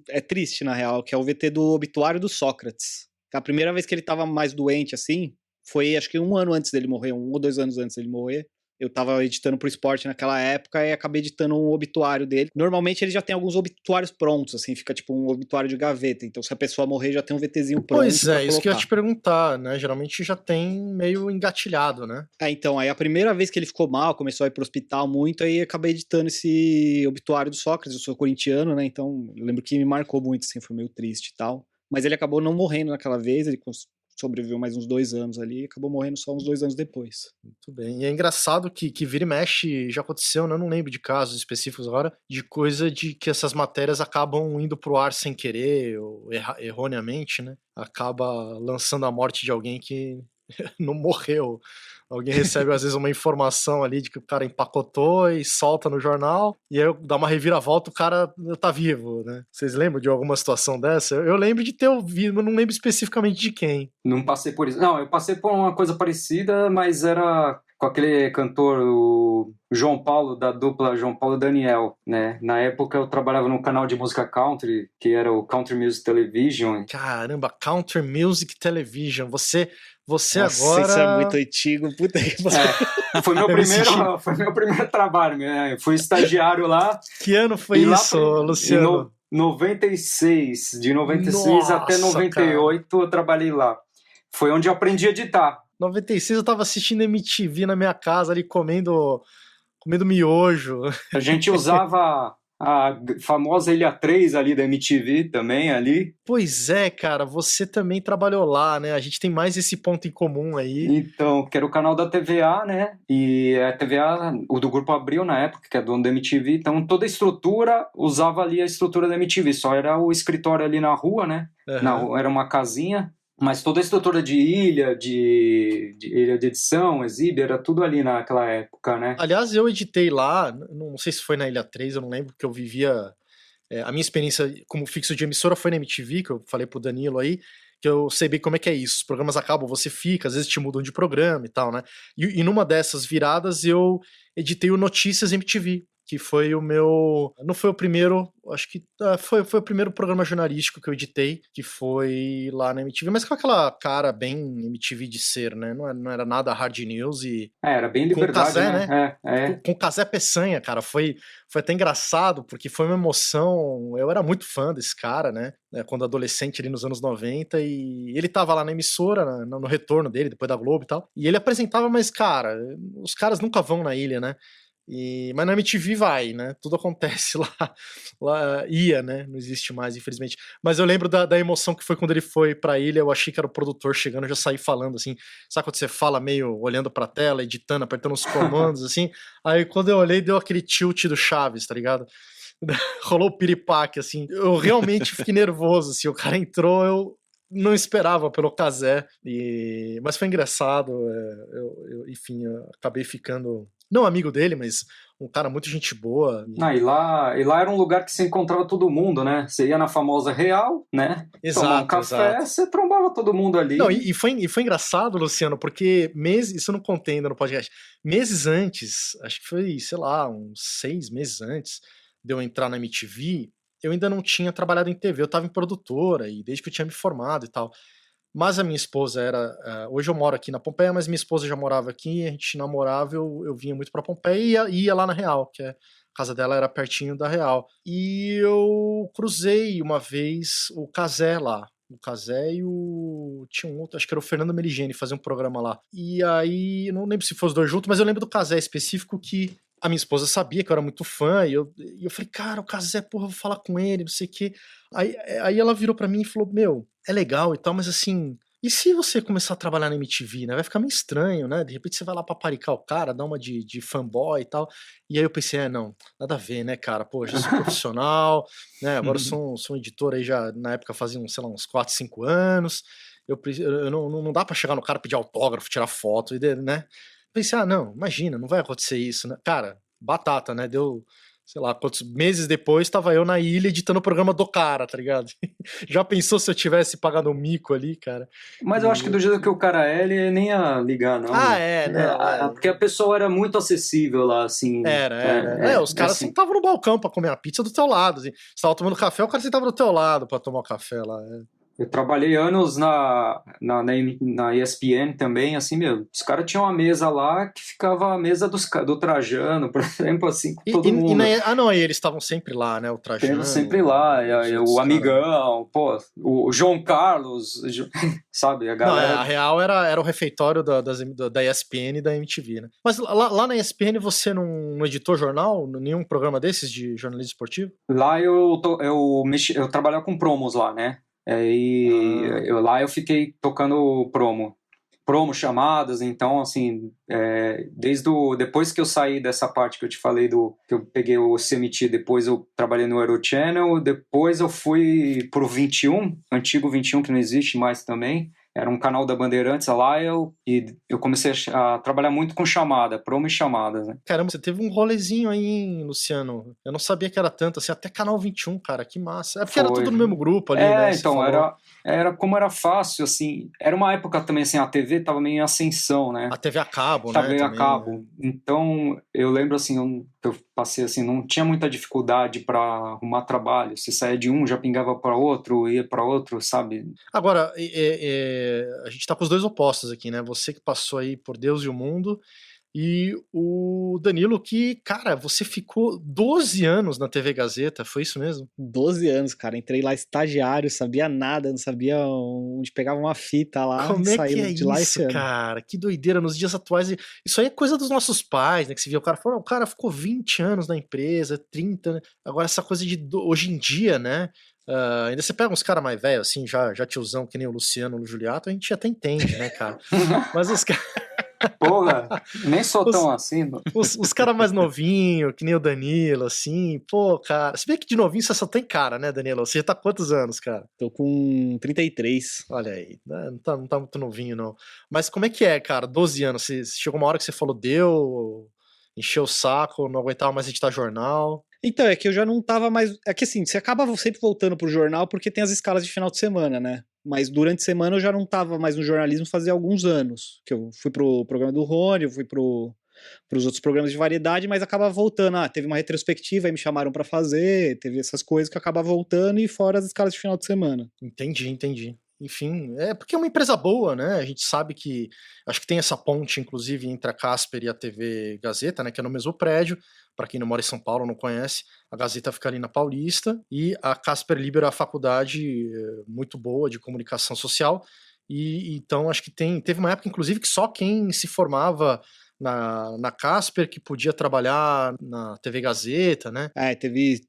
é triste na real, que é o VT do obituário do Sócrates. A primeira vez que ele tava mais doente, assim, foi acho que 1 ano antes dele morrer, 1 ou 2 anos antes dele morrer. Eu tava editando pro esporte naquela época e acabei editando um obituário dele. Normalmente ele já tem alguns obituários prontos, assim, fica tipo um obituário de gaveta. Então se a pessoa morrer já tem um VTzinho pronto. Pois é, isso que eu ia te perguntar, né? Geralmente já tem meio engatilhado, né? Então, aí a primeira vez que ele ficou mal, começou a ir pro hospital muito, aí acabei editando esse obituário do Sócrates. Eu sou corintiano, né? Então eu lembro que me marcou muito, assim, foi meio triste e tal. Mas ele acabou não morrendo naquela vez, ele sobreviveu mais uns 2 anos ali e acabou morrendo só uns 2 anos depois. Muito bem. E é engraçado que vira e mexe, já aconteceu, né? Eu não lembro de casos específicos agora, de coisa de que essas matérias acabam indo pro ar sem querer, ou erroneamente, né? Acaba lançando a morte de alguém que não morreu. Alguém recebe, às vezes, uma informação ali de que o cara empacotou e solta no jornal, e aí dá uma reviravolta, o cara tá vivo, né? Vocês lembram de alguma situação dessa? Eu lembro de ter ouvido, mas não lembro especificamente de quem. Não passei por isso. Não, eu passei por uma coisa parecida, mas era com aquele cantor, o João Paulo, da dupla João Paulo e Daniel, né? Na época eu trabalhava num canal de música country, que era o Country Music Television. Caramba, Country Music Television. Você Nossa, agora... isso é muito antigo, puta que Foi meu primeiro trabalho, né? Eu fui estagiário lá. Que ano foi isso, Luciano? 96. De 96 até 98 cara. Eu trabalhei lá. Foi onde eu aprendi a editar. 96 eu tava assistindo MTV na minha casa ali, comendo miojo. A gente usava a famosa Ilha 3 ali da MTV também ali. Pois é, cara, você também trabalhou lá, né? A gente tem mais esse ponto em comum aí. Então, que era o canal da TVA, né? E a TVA, o do Grupo Abril na época, que é dono da MTV, então toda a estrutura usava ali a estrutura da MTV, só era o escritório ali na rua, né? Uhum. Era uma casinha. Mas toda a estrutura de ilha, de ilha de edição, Exhibit, era tudo ali naquela época, né? Aliás, eu editei lá, não sei se foi na Ilha 3, eu não lembro, porque eu vivia... a minha experiência como fixo de emissora foi na MTV, que eu falei pro Danilo aí, que eu sei bem como é que é isso. Os programas acabam, você fica, às vezes te mudam de programa e tal, né? E numa dessas viradas eu editei o Notícias MTV, que foi o meu... Não foi o primeiro, acho que foi o primeiro programa jornalístico que eu editei, que foi lá na MTV, mas com aquela cara bem MTV de ser, né? Não era nada hard news e... Era bem liberdade, com o Cazé, né? Com o Cazé Peçanha, cara, foi até engraçado, porque foi uma emoção, eu era muito fã desse cara, né? Quando adolescente ali nos anos 90, e ele tava lá na emissora, no retorno dele, depois da Globo e tal, e ele apresentava, mas, cara, os caras nunca vão na ilha, né? Mas na MTV vai, né? Tudo acontece lá ia, né? Não existe mais, infelizmente. Mas eu lembro da emoção que foi quando ele foi pra ilha, eu achei que era o produtor chegando, eu já saí falando assim, sabe quando você fala meio olhando pra tela, editando, apertando os comandos, assim? Aí quando eu olhei, deu aquele tilt do Chaves, tá ligado? Rolou o piripaque, assim. Eu realmente fiquei nervoso, assim, o cara entrou, eu não esperava pelo Cazé, mas foi engraçado, enfim, eu acabei ficando... Não amigo dele, mas um cara muito gente boa. E lá era um lugar que você encontrava todo mundo, né? Você ia na famosa Real, né? Exato, tomar um café, você trombava todo mundo ali. Não, e foi engraçado, Luciano, porque isso eu não contei ainda no podcast, meses antes, acho que foi, sei lá, uns 6 meses antes de eu entrar na MTV, eu ainda não tinha trabalhado em TV, eu tava em produtora, e desde que eu tinha me formado e tal. Mas a minha esposa hoje eu moro aqui na Pompeia, mas minha esposa já morava aqui, a gente namorava, eu vinha muito pra Pompeia e ia lá na Real, que a casa dela era pertinho da Real. E eu cruzei uma vez o Cazé lá. O Cazé tinha um outro, acho que era o Fernando Meligeni, fazia um programa lá. E aí, não lembro se foram os dois juntos, mas eu lembro do Cazé específico que a minha esposa sabia que eu era muito fã, e eu falei, cara, o Cazé, porra, eu vou falar com ele, não sei o quê. Aí ela virou pra mim e falou, meu, é legal e tal, mas assim, e se você começar a trabalhar na MTV, né? Vai ficar meio estranho, né? De repente você vai lá paparicar o cara, dar uma de fanboy e tal. E aí eu pensei, não, nada a ver, né, cara? Pô, já sou profissional, né? Agora eu sou um editor aí já, na época fazia, sei lá, uns 4, 5 anos. Não dá pra chegar no cara, pedir autógrafo, tirar foto, né? Pensei, não, imagina, não vai acontecer isso, né? Cara, batata, né? Deu, sei lá, quantos meses depois tava eu na ilha editando o programa do cara, tá ligado? Já pensou se eu tivesse pagado um mico ali, cara? Mas eu acho que do jeito que o cara ele nem ia ligar, não. Né? Porque a pessoa era muito acessível lá, assim. Os caras assim. sentavam no balcão pra comer a pizza do teu lado, assim. Você tava tomando café, o cara sentava do teu lado pra tomar o café lá, Eu trabalhei anos na ESPN também, assim, os caras tinham uma mesa lá que ficava a mesa do Trajano, por exemplo, assim, com todo mundo. E eles estavam sempre lá, né, o Trajano. Sempre lá, o Amigão, pô, o João Carlos, sabe, a galera... Não, a real era o refeitório da ESPN e da MTV, né? Mas lá na ESPN você não editou jornal? Nenhum programa desses de jornalismo esportivo? Lá eu trabalhava com promos lá, né? Lá eu fiquei tocando promo chamadas, então assim, depois que eu saí dessa parte que eu te falei que eu peguei o CMT, depois eu trabalhei no Eurochannel, depois eu fui pro 21, antigo 21 que não existe mais também, era um canal da Bandeirantes lá, e eu comecei a trabalhar muito com promo e chamadas, né? Caramba, você teve um rolezinho aí, hein, Luciano? Eu não sabia que era tanto, assim, até canal 21, cara, que massa. É porque era tudo no mesmo grupo ali, né? Então, era como era fácil, assim, era uma época também, assim, a TV tava meio em ascensão, né? A TV a cabo, né? TV a cabo. Então, eu lembro, assim, que eu passei, assim, não tinha muita dificuldade para arrumar trabalho. Se saía de um, já pingava para outro, ia para outro, sabe? Agora, a gente tá com os dois opostos aqui, né? Você que passou aí por Deus e o mundo, e o Danilo que, cara, você ficou 12 anos na TV Gazeta, foi isso mesmo? 12 anos, cara. Entrei lá estagiário, sabia nada, não sabia onde pegava uma fita lá. Como é que é isso, cara? Que doideira, nos dias atuais. Isso aí é coisa dos nossos pais, né? Que se via o cara ficou 20 anos na empresa, 30, né? Agora essa coisa de hoje em dia, né? Ainda você pega uns caras mais velhos, assim, já tiozão, que nem o Luciano, o Juliato, a gente até entende, né, cara? Mas os caras... Porra, nem sou Os- tão assim, mano. Os caras mais novinhos, que nem o Danilo, assim, pô, cara. Se bem que de novinho você só tem cara, né, Danilo? Você já tá há quantos anos, cara? Tô com 33. Olha aí, né, não tá muito novinho, não. Mas como é que é, cara? 12 anos, chegou uma hora que você falou, deu, encheu o saco, não aguentava mais editar jornal. Então, é que eu já não tava mais. É que assim, você acaba sempre voltando pro jornal porque tem as escalas de final de semana, né? Mas durante a semana eu já não tava mais no jornalismo fazia alguns anos. Que eu fui pro programa do Rony, eu fui pros outros programas de variedade, mas acaba voltando. Ah, teve uma retrospectiva, aí me chamaram pra fazer, teve essas coisas que acaba voltando e fora as escalas de final de semana. Entendi. Enfim, é porque é uma empresa boa, né? A gente sabe que. Acho que tem essa ponte, inclusive, entre a Casper e a TV Gazeta, né? Que é no mesmo prédio. Para quem não mora em São Paulo, não conhece, a Gazeta fica ali na Paulista e a Casper Libero é a faculdade muito boa de comunicação social. E então acho que teve uma época, inclusive, que só quem se formava na Casper que podia trabalhar na TV Gazeta, né? É, teve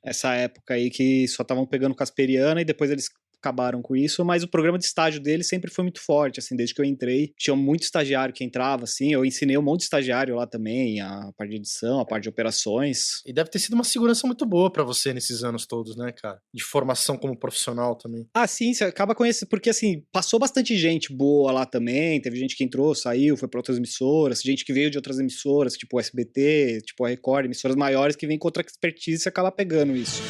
essa época aí que só estavam pegando Casperiana e depois eles acabaram com isso, mas o programa de estágio dele sempre foi muito forte, assim, desde que eu entrei. Tinha muito estagiário que entrava, assim, eu ensinei um monte de estagiário lá também, a parte de edição, a parte de operações. E deve ter sido uma segurança muito boa pra você nesses anos todos, né, cara? De formação como profissional também. Ah, sim, você acaba conhecendo, porque assim, passou bastante gente boa lá também, teve gente que entrou, saiu, foi pra outras emissoras, gente que veio de outras emissoras, tipo o SBT, tipo a Record, emissoras maiores que vêm com outra expertise e você acaba pegando isso.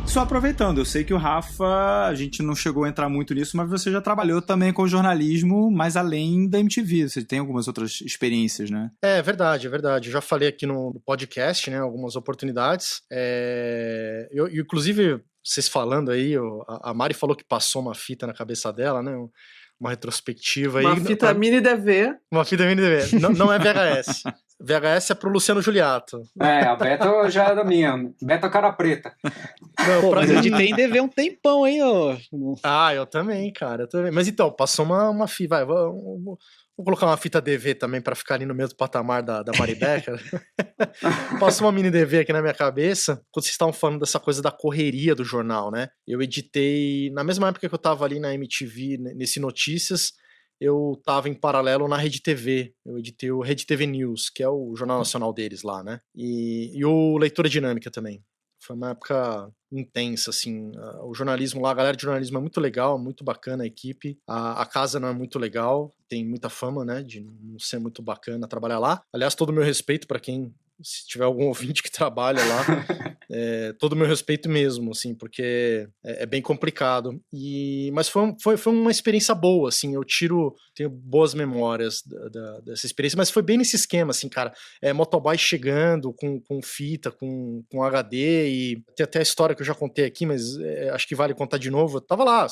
Só aproveitando, eu sei que o Rafa, a gente não chegou a entrar muito nisso, mas você já trabalhou também com jornalismo, mas além da MTV, você tem algumas outras experiências, né? É verdade. Eu já falei aqui no podcast, né, algumas oportunidades. Inclusive, vocês falando aí, a Mari falou que passou uma fita na cabeça dela, né? Uma retrospectiva aí. Uma fita mini DV. Uma fita mini DV. Não é VHS. VHS é pro Luciano Giuliato. É, a Beta já era minha. Beta cara preta. Não, Pô, pra mas mim- eu editei em DV um tempão, hein, ô. Ah, eu também, cara. Eu também. Mas então, passou uma fita. Vai, vou colocar uma fita DV também pra ficar ali no mesmo patamar da Mari Becker. Passou uma mini DV aqui na minha cabeça, quando vocês estavam falando dessa coisa da correria do jornal, né? Eu editei, na mesma época que eu tava ali na MTV, nesse Notícias, eu tava em paralelo na Rede TV. Eu editei o Rede TV News, que é o jornal nacional deles lá, né? E o Leitura Dinâmica também. Foi uma época intensa, assim. O jornalismo lá, a galera de jornalismo é muito legal, muito bacana a equipe. A casa não é muito legal, tem muita fama, né, de não ser muito bacana trabalhar lá. Aliás, todo o meu respeito para quem, se tiver algum ouvinte que trabalha lá, todo o meu respeito mesmo, assim, porque é bem complicado. Mas foi uma experiência boa, assim, tenho boas memórias dessa experiência, mas foi bem nesse esquema, assim, cara, motoboy chegando com fita, com HD, e tem até a história que eu já contei aqui, mas acho que vale contar de novo. Eu tava lá,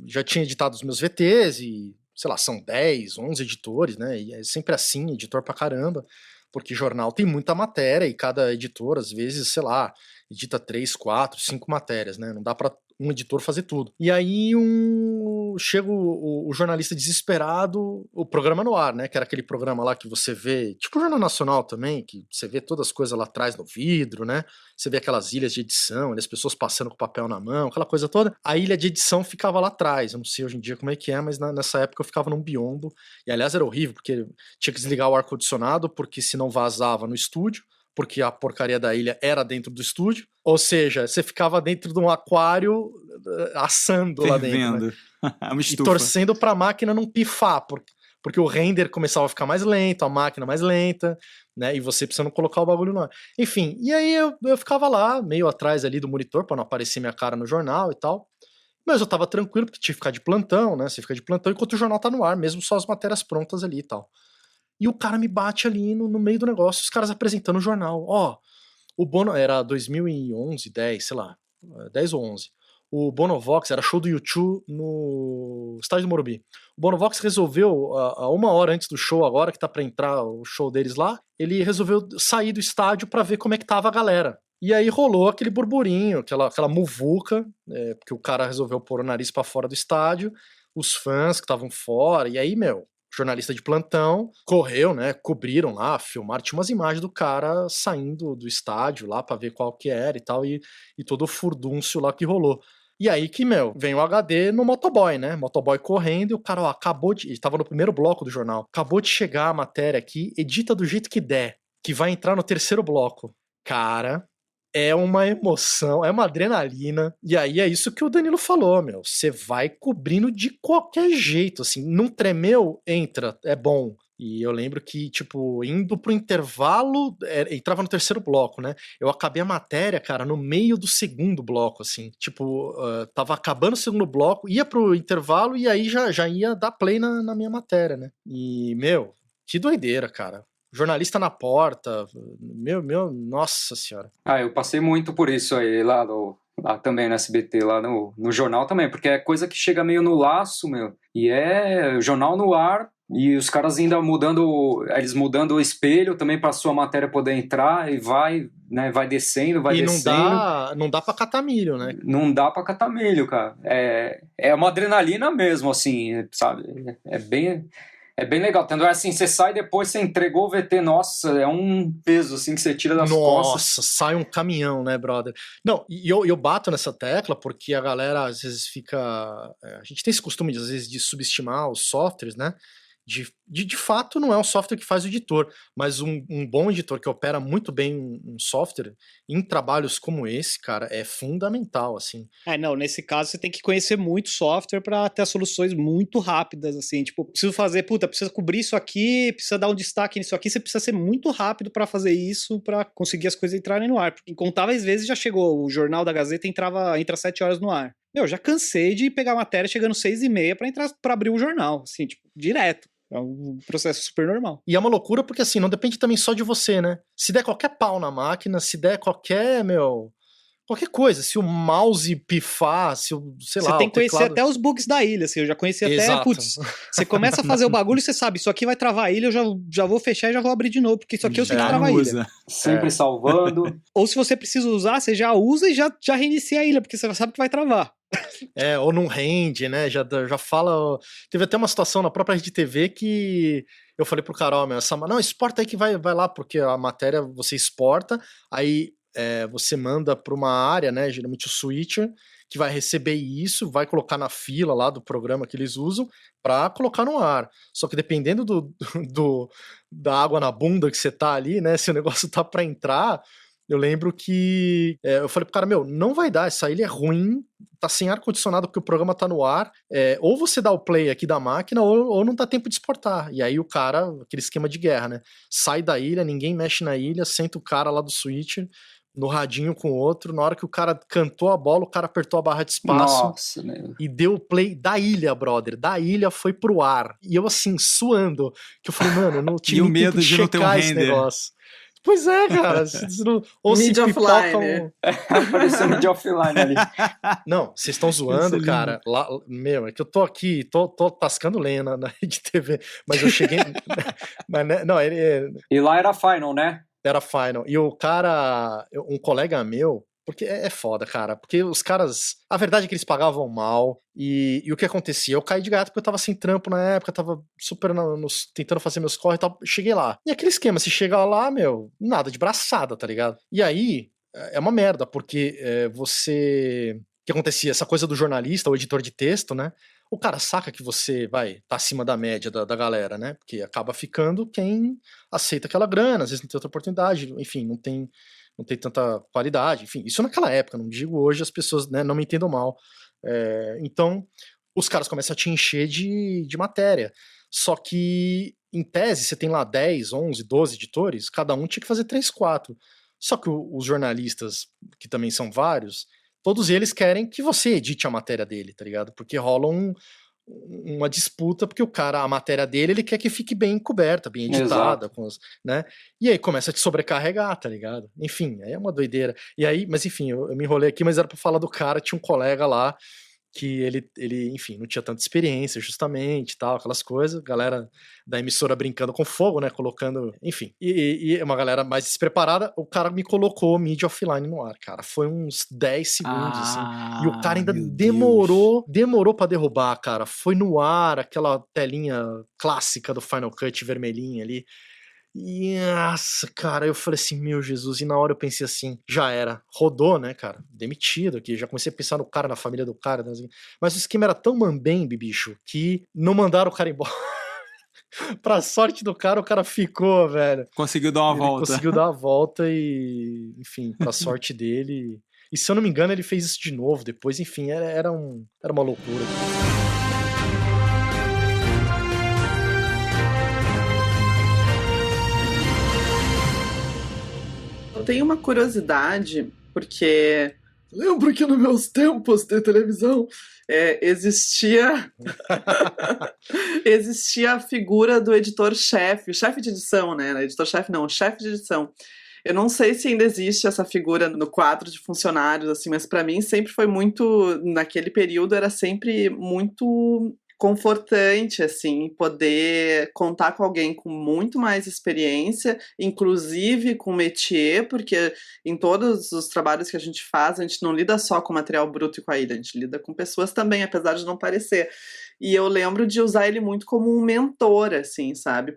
já tinha editado os meus VTs e, sei lá, são 10, 11 editores, né, e é sempre assim, editor pra caramba, porque jornal tem muita matéria e cada editor, às vezes, sei lá, edita 3, 4, 5 matérias, né? Não dá para um editor fazer tudo. E aí chega o jornalista desesperado, o programa no ar, né? Que era aquele programa lá que você vê, tipo o Jornal Nacional também, que você vê todas as coisas lá atrás no vidro, né? Você vê aquelas ilhas de edição, as pessoas passando com papel na mão, aquela coisa toda. A ilha de edição ficava lá atrás. Eu não sei hoje em dia como é que é, mas nessa época eu ficava num biombo. E aliás era horrível, porque tinha que desligar o ar-condicionado, porque senão vazava no estúdio, porque a porcaria da ilha era dentro do estúdio. Ou seja, você ficava dentro de um aquário assando lá dentro. Né? Uma estufa. E torcendo pra máquina não pifar, porque o render começava a ficar mais lento, a máquina mais lenta, né? E você precisando colocar o bagulho no ar. Enfim, e aí eu ficava lá, meio atrás ali do monitor, pra não aparecer minha cara no jornal e tal. Mas eu tava tranquilo, porque tinha que ficar de plantão, né? Você fica de plantão enquanto o jornal tá no ar, mesmo só as matérias prontas ali e tal. E o cara me bate ali no meio do negócio, os caras apresentando o jornal. O Bono era 2011, 10, sei lá, 10 ou 11. O Bonovox, era show do U2 no estádio do Morumbi. O Bonovox resolveu, a 1 hora antes do show agora, que tá pra entrar o show deles lá, ele resolveu sair do estádio pra ver como é que tava a galera. E aí rolou aquele burburinho, aquela muvuca, porque o cara resolveu pôr o nariz pra fora do estádio, os fãs que estavam fora, e aí, jornalista de plantão, correu, né, cobriram lá, filmaram, tinha umas imagens do cara saindo do estádio lá pra ver qual que era e tal, e todo o furdúncio lá que rolou. E aí que, vem o HD no motoboy, né? Motoboy correndo e o cara, ó, ele tava no primeiro bloco do jornal, acabou de chegar a matéria aqui, edita do jeito que der, que vai entrar no terceiro bloco. Cara, é uma emoção, é uma adrenalina. E aí é isso que o Danilo falou, você vai cobrindo de qualquer jeito, assim, não tremeu, entra, é bom. E eu lembro que, tipo, indo pro intervalo, entrava no terceiro bloco, né? Eu acabei a matéria, cara, no meio do segundo bloco, assim. Tipo, tava acabando o segundo bloco, ia pro intervalo e aí já ia dar play na minha matéria, né? E, que doideira, cara. Jornalista na porta, nossa senhora. Eu passei muito por isso aí, lá também no SBT, lá no jornal também, porque é coisa que chega meio no laço, e é jornal no ar, e os caras ainda mudando o espelho também para sua matéria poder entrar, e vai descendo, vai descendo. E não dá pra catar milho, né? Não dá pra catar milho, cara. É uma adrenalina mesmo, assim, sabe? É bem legal. Tendo assim, você sai depois, você entregou o VT, nossa, é um peso assim que você tira das costas. Nossa, sai um caminhão, né, brother? Não, e eu bato nessa tecla porque a galera às vezes fica... A gente tem esse costume, às vezes, de subestimar os softwares, né? De fato, não é um software que faz o editor, mas um bom editor que opera muito bem um software, em trabalhos como esse, cara, é fundamental, assim. Não, nesse caso você tem que conhecer muito software para ter soluções muito rápidas, assim, tipo, preciso cobrir isso aqui, precisa dar um destaque nisso aqui, você precisa ser muito rápido para fazer isso, para conseguir as coisas entrarem no ar. Incontáveis vezes já chegou, o Jornal da Gazeta entra às 7 horas no ar. Já cansei de pegar a matéria chegando 6h30 para abrir o jornal, assim, tipo, direto. É um processo super normal. E é uma loucura porque, assim, não depende também só de você, né? Se der qualquer pau na máquina, se der qualquer coisa, se o mouse pifar, se o, sei lá, você tem que conhecer teclado... até os bugs da ilha, assim, eu já conheci até, você começa a fazer o bagulho e você sabe, isso aqui vai travar a ilha, eu já vou fechar e já vou abrir de novo, porque isso aqui eu sei que trava a ilha. Sempre salvando. Ou se você precisa usar, você já usa e já reinicia a ilha, porque você já sabe que vai travar. Ou não rende, né? Já fala. Teve até uma situação na própria Rede TV que eu falei pro Carol, não, exporta aí que vai lá, porque a matéria você exporta, aí você manda para uma área, né? Geralmente o switcher, que vai receber isso, vai colocar na fila lá do programa que eles usam para colocar no ar. Só que dependendo da água na bunda que você tá ali, né? Se o negócio tá para entrar. Eu lembro que eu falei pro cara, não vai dar, essa ilha é ruim, tá sem ar-condicionado porque o programa tá no ar, ou você dá o play aqui da máquina, ou não dá tempo de exportar. E aí o cara, aquele esquema de guerra, né? Sai da ilha, ninguém mexe na ilha, senta o cara lá do switcher, no radinho com o outro, na hora que o cara cantou a bola, o cara apertou a barra de espaço e deu o play da ilha, brother. Da ilha foi pro ar. E eu assim, suando, que eu falei, eu não tive o medo de não ter um esse render. Negócio. Pois é, cara. Ou se offline. Apareceu mídia offline ali. Não, vocês estão zoando, cara. Lá, é que eu tô aqui, tô tascando lenha na Rede TV, mas eu cheguei... mas, né, não, E lá era final, né? Era final. E o cara, um colega meu, porque é foda, cara, porque os caras, a verdade é que eles pagavam mal, e o que acontecia? Eu caí de gato porque eu tava sem trampo na época, tava super tentando fazer meus corre e tal, cheguei lá. E aquele esquema, se chegar lá, nada de braçada, tá ligado? E aí, é uma merda, porque o que acontecia? Essa coisa do jornalista, o editor de texto, né? O cara saca que você tá acima da média da galera, né? Porque acaba ficando quem aceita aquela grana, às vezes não tem outra oportunidade, enfim, não tem tanta qualidade, enfim, isso naquela época, não digo hoje, as pessoas, né, não me entendam mal. Então, os caras começam a te encher de matéria. Só que, em tese, você tem lá 10, 11, 12 editores, cada um tinha que fazer 3, 4. Só que os jornalistas, que também são vários, todos eles querem que você edite a matéria dele, tá ligado? Porque rola uma disputa, porque o cara, a matéria dele, ele quer que fique bem coberta, bem editada, né? E aí começa a te sobrecarregar, tá ligado? Enfim, aí é uma doideira. E aí, mas enfim, eu me enrolei aqui, mas era pra falar do cara, tinha um colega lá, que ele, enfim, não tinha tanta experiência, justamente, tal, aquelas coisas, galera da emissora brincando com fogo, né, colocando, enfim, e uma galera mais despreparada, o cara me colocou mídia offline no ar, cara, foi uns 10 segundos, assim, e o cara ainda demorou pra derrubar, cara, foi no ar, aquela telinha clássica do Final Cut vermelhinha ali, e, nossa, cara, eu falei assim, meu Jesus, e na hora eu pensei assim, já era, rodou, né, cara, demitido aqui, já comecei a pensar no cara, na família do cara, né, mas o esquema era tão mambembe, bicho, que não mandaram o cara embora. Pra sorte do cara, o cara ficou, velho. Conseguiu dar uma volta. Conseguiu dar a volta e, enfim, pra sorte dele. E se eu não me engano, ele fez isso de novo depois, enfim, era uma loucura. Eu tenho uma curiosidade, porque lembro que nos meus tempos de televisão existia a figura do editor-chefe, o chefe de edição, né? Editor-chefe não, o chefe de edição. Eu não sei se ainda existe essa figura no quadro de funcionários, assim, mas para mim sempre foi muito, naquele período era sempre muito confortante, assim, poder contar com alguém com muito mais experiência, inclusive com métier, porque em todos os trabalhos que a gente faz, a gente não lida só com material bruto e com a ilha, a gente lida com pessoas também, apesar de não parecer. E eu lembro de usar ele muito como um mentor, assim, sabe?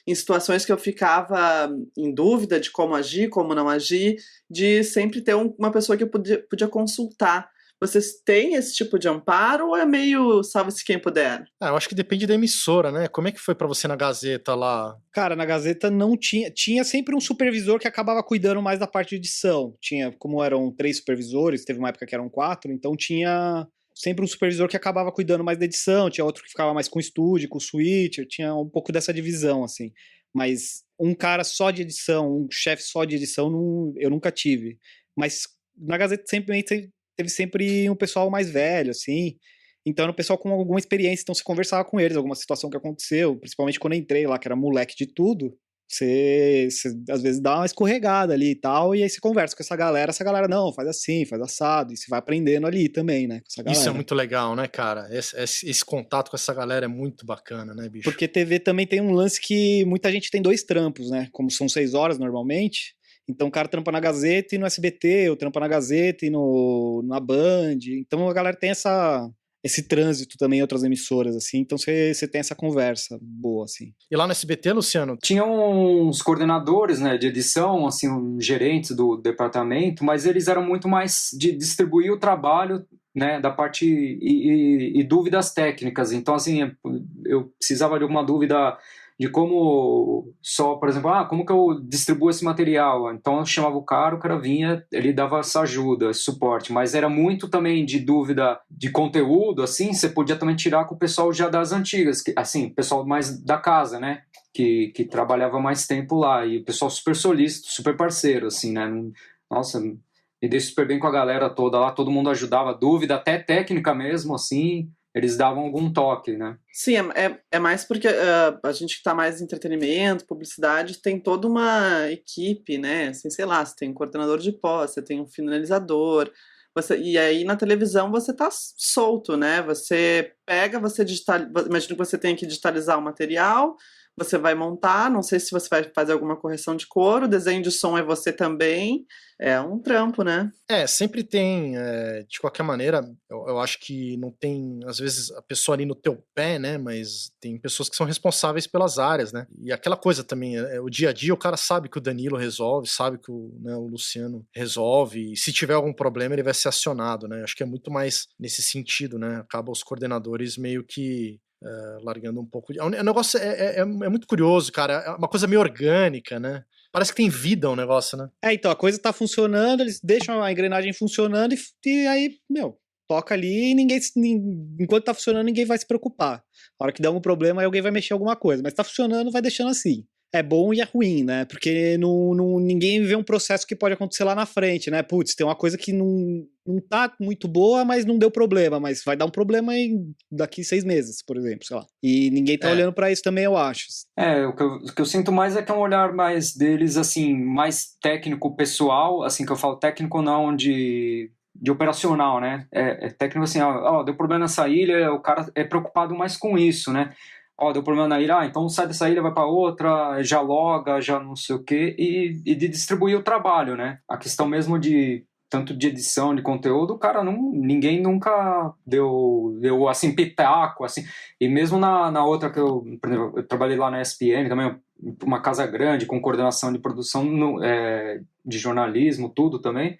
Em situações que eu ficava em dúvida de como agir, como não agir, de sempre ter uma pessoa que eu podia consultar. Vocês têm esse tipo de amparo ou é meio salve-se quem puder? Eu acho que depende da emissora, né? Como é que foi pra você na Gazeta lá? Cara, na Gazeta não tinha sempre um supervisor que acabava cuidando mais da parte de edição. Como eram 3 supervisores, teve uma época que eram 4, então tinha sempre um supervisor que acabava cuidando mais da edição, tinha outro que ficava mais com o estúdio, com o switcher, tinha um pouco dessa divisão, assim. Mas um cara só de edição, um chefe só de edição, eu nunca tive. Mas na Gazeta teve sempre um pessoal mais velho, assim, então era um pessoal com alguma experiência, então você conversava com eles, alguma situação que aconteceu, principalmente quando eu entrei lá, que era moleque de tudo, você às vezes dá uma escorregada ali e tal, e aí você conversa com essa galera não, faz assim, faz assado, e você vai aprendendo ali também, né, com essa galera. Isso é muito legal, né, cara? Esse contato com essa galera é muito bacana, né, bicho? Porque TV também tem um lance que muita gente tem 2 trampos, né, como são 6 horas normalmente. Então o cara trampa na Gazeta e no SBT, ou trampa na Gazeta e na Band. Então a galera tem esse trânsito também em outras emissoras, assim. Então você tem essa conversa boa, assim. E lá no SBT, Luciano? Tinha uns coordenadores, né, de edição, assim, gerentes do departamento, mas eles eram muito mais de distribuir o trabalho, né, da parte e dúvidas técnicas. Então, assim, eu precisava de alguma dúvida de como por exemplo, como que eu distribuo esse material? Então eu chamava o cara vinha, ele dava essa ajuda, esse suporte, mas era muito também de dúvida de conteúdo, assim, você podia também tirar com o pessoal já das antigas, assim, o pessoal mais da casa, né, que trabalhava mais tempo lá, e o pessoal super solícito, super parceiro, assim, né, nossa, me dei super bem com a galera toda lá, todo mundo ajudava, dúvida, até técnica mesmo, assim, eles davam algum toque, né? Sim, é mais porque a gente que tá mais em entretenimento, publicidade, tem toda uma equipe, né? Assim, sei lá, você tem um coordenador de pós, você tem um finalizador, e aí na televisão você tá solto, né? Você pega, imagina que você tem que digitalizar o material, você vai montar, não sei se você vai fazer alguma correção de cor, o desenho de som é você também, é um trampo, né? Sempre tem, de qualquer maneira, eu acho que não tem, às vezes, a pessoa ali no teu pé, né, mas tem pessoas que são responsáveis pelas áreas, né, e aquela coisa também, o dia a dia, o cara sabe que o Danilo resolve, sabe que o Luciano resolve, e se tiver algum problema ele vai ser acionado, né, acho que é muito mais nesse sentido, né, acaba os coordenadores meio que largando um pouco. O negócio é muito curioso, cara. É uma coisa meio orgânica, né? Parece que tem vida o negócio, né? Então a coisa tá funcionando, eles deixam a engrenagem funcionando e aí, toca ali e enquanto tá funcionando, ninguém vai se preocupar. A hora que der algum problema, aí alguém vai mexer alguma coisa. Mas tá funcionando, vai deixando assim. É bom e é ruim, né? Porque ninguém vê um processo que pode acontecer lá na frente, né? Putz, tem uma coisa que não tá muito boa, mas não deu problema, mas vai dar um problema daqui 6 meses, por exemplo, sei lá. E ninguém tá olhando pra isso também, eu acho. O que eu sinto mais é que é um olhar mais deles, assim, mais técnico, pessoal, assim, que eu falo técnico não de de operacional, né? É técnico assim, ó, deu problema nessa ilha, o cara é preocupado mais com isso, né? Ó, deu problema na ilha, então sai dessa ilha, vai para outra, já loga, já não sei o quê, e de distribuir o trabalho, né? A questão mesmo de tanto de edição de conteúdo, cara, ninguém nunca deu assim, pitaco, assim. E mesmo na outra que por exemplo, eu trabalhei lá na ESPN, também uma casa grande, com coordenação de produção de jornalismo, tudo também.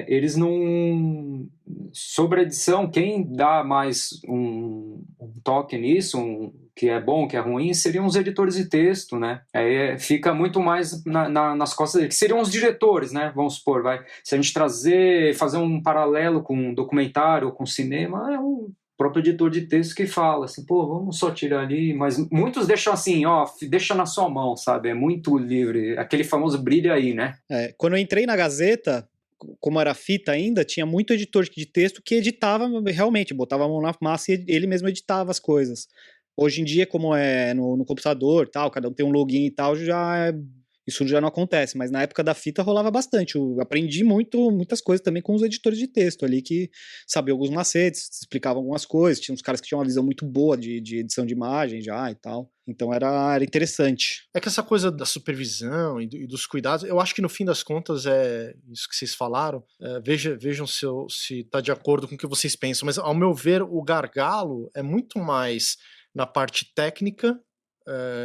Eles não... Sobre a edição, quem dá mais um toque nisso, que é bom, que é ruim, seriam os editores de texto, né? Aí fica muito mais nas costas deles, que seriam os diretores, né? Vamos supor, se a gente fazer um paralelo com um documentário ou com cinema, é o próprio editor de texto que fala assim, pô, vamos só tirar ali, mas muitos deixam assim, ó, deixa na sua mão, sabe? É muito livre, aquele famoso brilha aí, né? Quando eu entrei na Gazeta, como era fita ainda, tinha muito editor de texto que editava realmente, botava a mão na massa e ele mesmo editava as coisas. Hoje em dia, como é no computador, tal, cada um tem um login e tal, isso já não acontece, mas na época da fita rolava bastante. Eu aprendi muitas coisas também com os editores de texto ali, que sabiam alguns macetes, explicavam algumas coisas, tinha uns caras que tinham uma visão muito boa de edição de imagem já e tal. Então era interessante. É que essa coisa da supervisão e dos cuidados, eu acho que no fim das contas é isso que vocês falaram. Vejam se está de acordo com o que vocês pensam, mas ao meu ver o gargalo é muito mais na parte técnica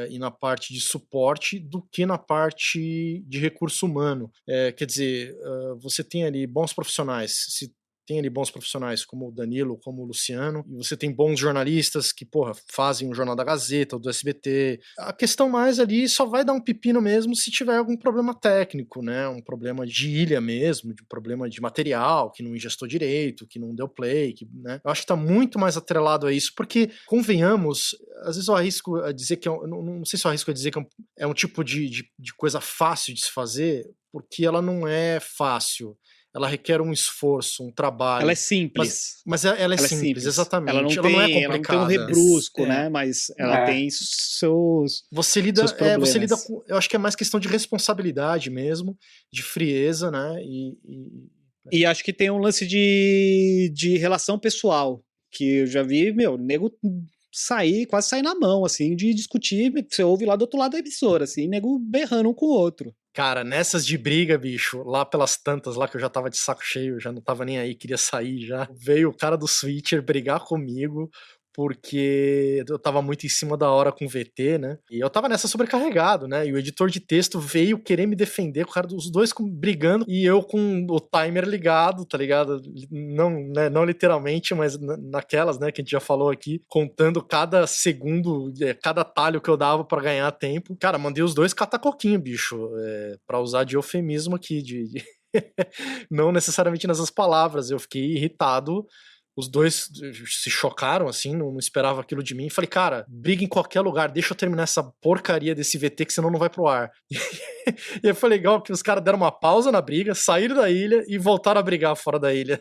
e na parte de suporte do que na parte de recurso humano. Quer dizer, você tem ali bons profissionais, se tem ali bons profissionais como o Danilo, como o Luciano, e você tem bons jornalistas que, fazem o Jornal da Gazeta, ou do SBT. A questão mais ali só vai dar um pepino mesmo se tiver algum problema técnico, né? Um problema de ilha mesmo, de problema de material, que não ingestou direito, que não deu play, né? Eu acho que tá muito mais atrelado a isso, porque, convenhamos, às vezes eu arrisco a dizer que não sei se eu arrisco a dizer que é um tipo de coisa fácil de se fazer, porque ela não é fácil. Ela requer um esforço, um trabalho. Ela é simples. Mas ela é simples, exatamente. Ela não é complicada. Ela não tem um rebrusco, né? Mas ela tem seus Você lida problemas. com... Eu acho que é mais questão de responsabilidade mesmo, de frieza, né? E acho que tem um lance de relação pessoal, que eu já vi, nego quase sair na mão, assim, de discutir. Você ouve lá do outro lado da emissora, assim, nego berrando um com o outro. Cara, nessas de briga, bicho, lá pelas tantas, lá que eu já tava de saco cheio, já não tava nem aí, queria sair já. Veio o cara do Switcher brigar comigo, porque eu tava muito em cima da hora com o VT, né? E eu tava nessa sobrecarregado, né? E o editor de texto veio querer me defender, com o cara dos dois brigando, e eu com o timer ligado, tá ligado? Não, né, não literalmente, mas naquelas, né, que a gente já falou aqui, contando cada segundo, cada talho que eu dava pra ganhar tempo. Cara, mandei os dois catar coquinho, bicho, pra usar de eufemismo aqui, não necessariamente nessas palavras. Eu fiquei irritado. Os dois se chocaram, assim, não esperava aquilo de mim. Falei, cara, briga em qualquer lugar, deixa eu terminar essa porcaria desse VT, que senão não vai pro ar. E aí foi legal que os caras deram uma pausa na briga, saíram da ilha e voltaram a brigar fora da ilha.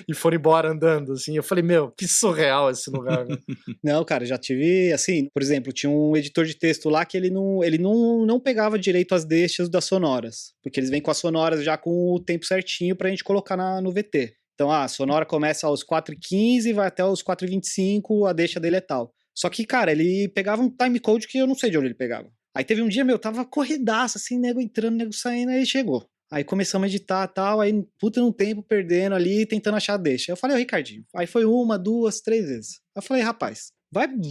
E foram embora andando, assim. Eu falei, que surreal esse lugar, né? Não, cara, já tive, assim, por exemplo, tinha um editor de texto lá que ele não pegava direito as deixas das sonoras, porque eles vêm com as sonoras já com o tempo certinho pra gente colocar no VT. Então, a sonora começa aos 4h15 e vai até os 4h25, a deixa dele é tal. Só que, cara, ele pegava um timecode que eu não sei de onde ele pegava. Aí teve um dia, tava corridaço, assim, nego entrando, nego saindo, aí ele chegou. Aí começamos a editar e tal, aí puta um tempo perdendo ali, tentando achar a deixa. Eu falei, Ricardinho, aí foi 1, 2, 3 vezes. Eu falei, rapaz,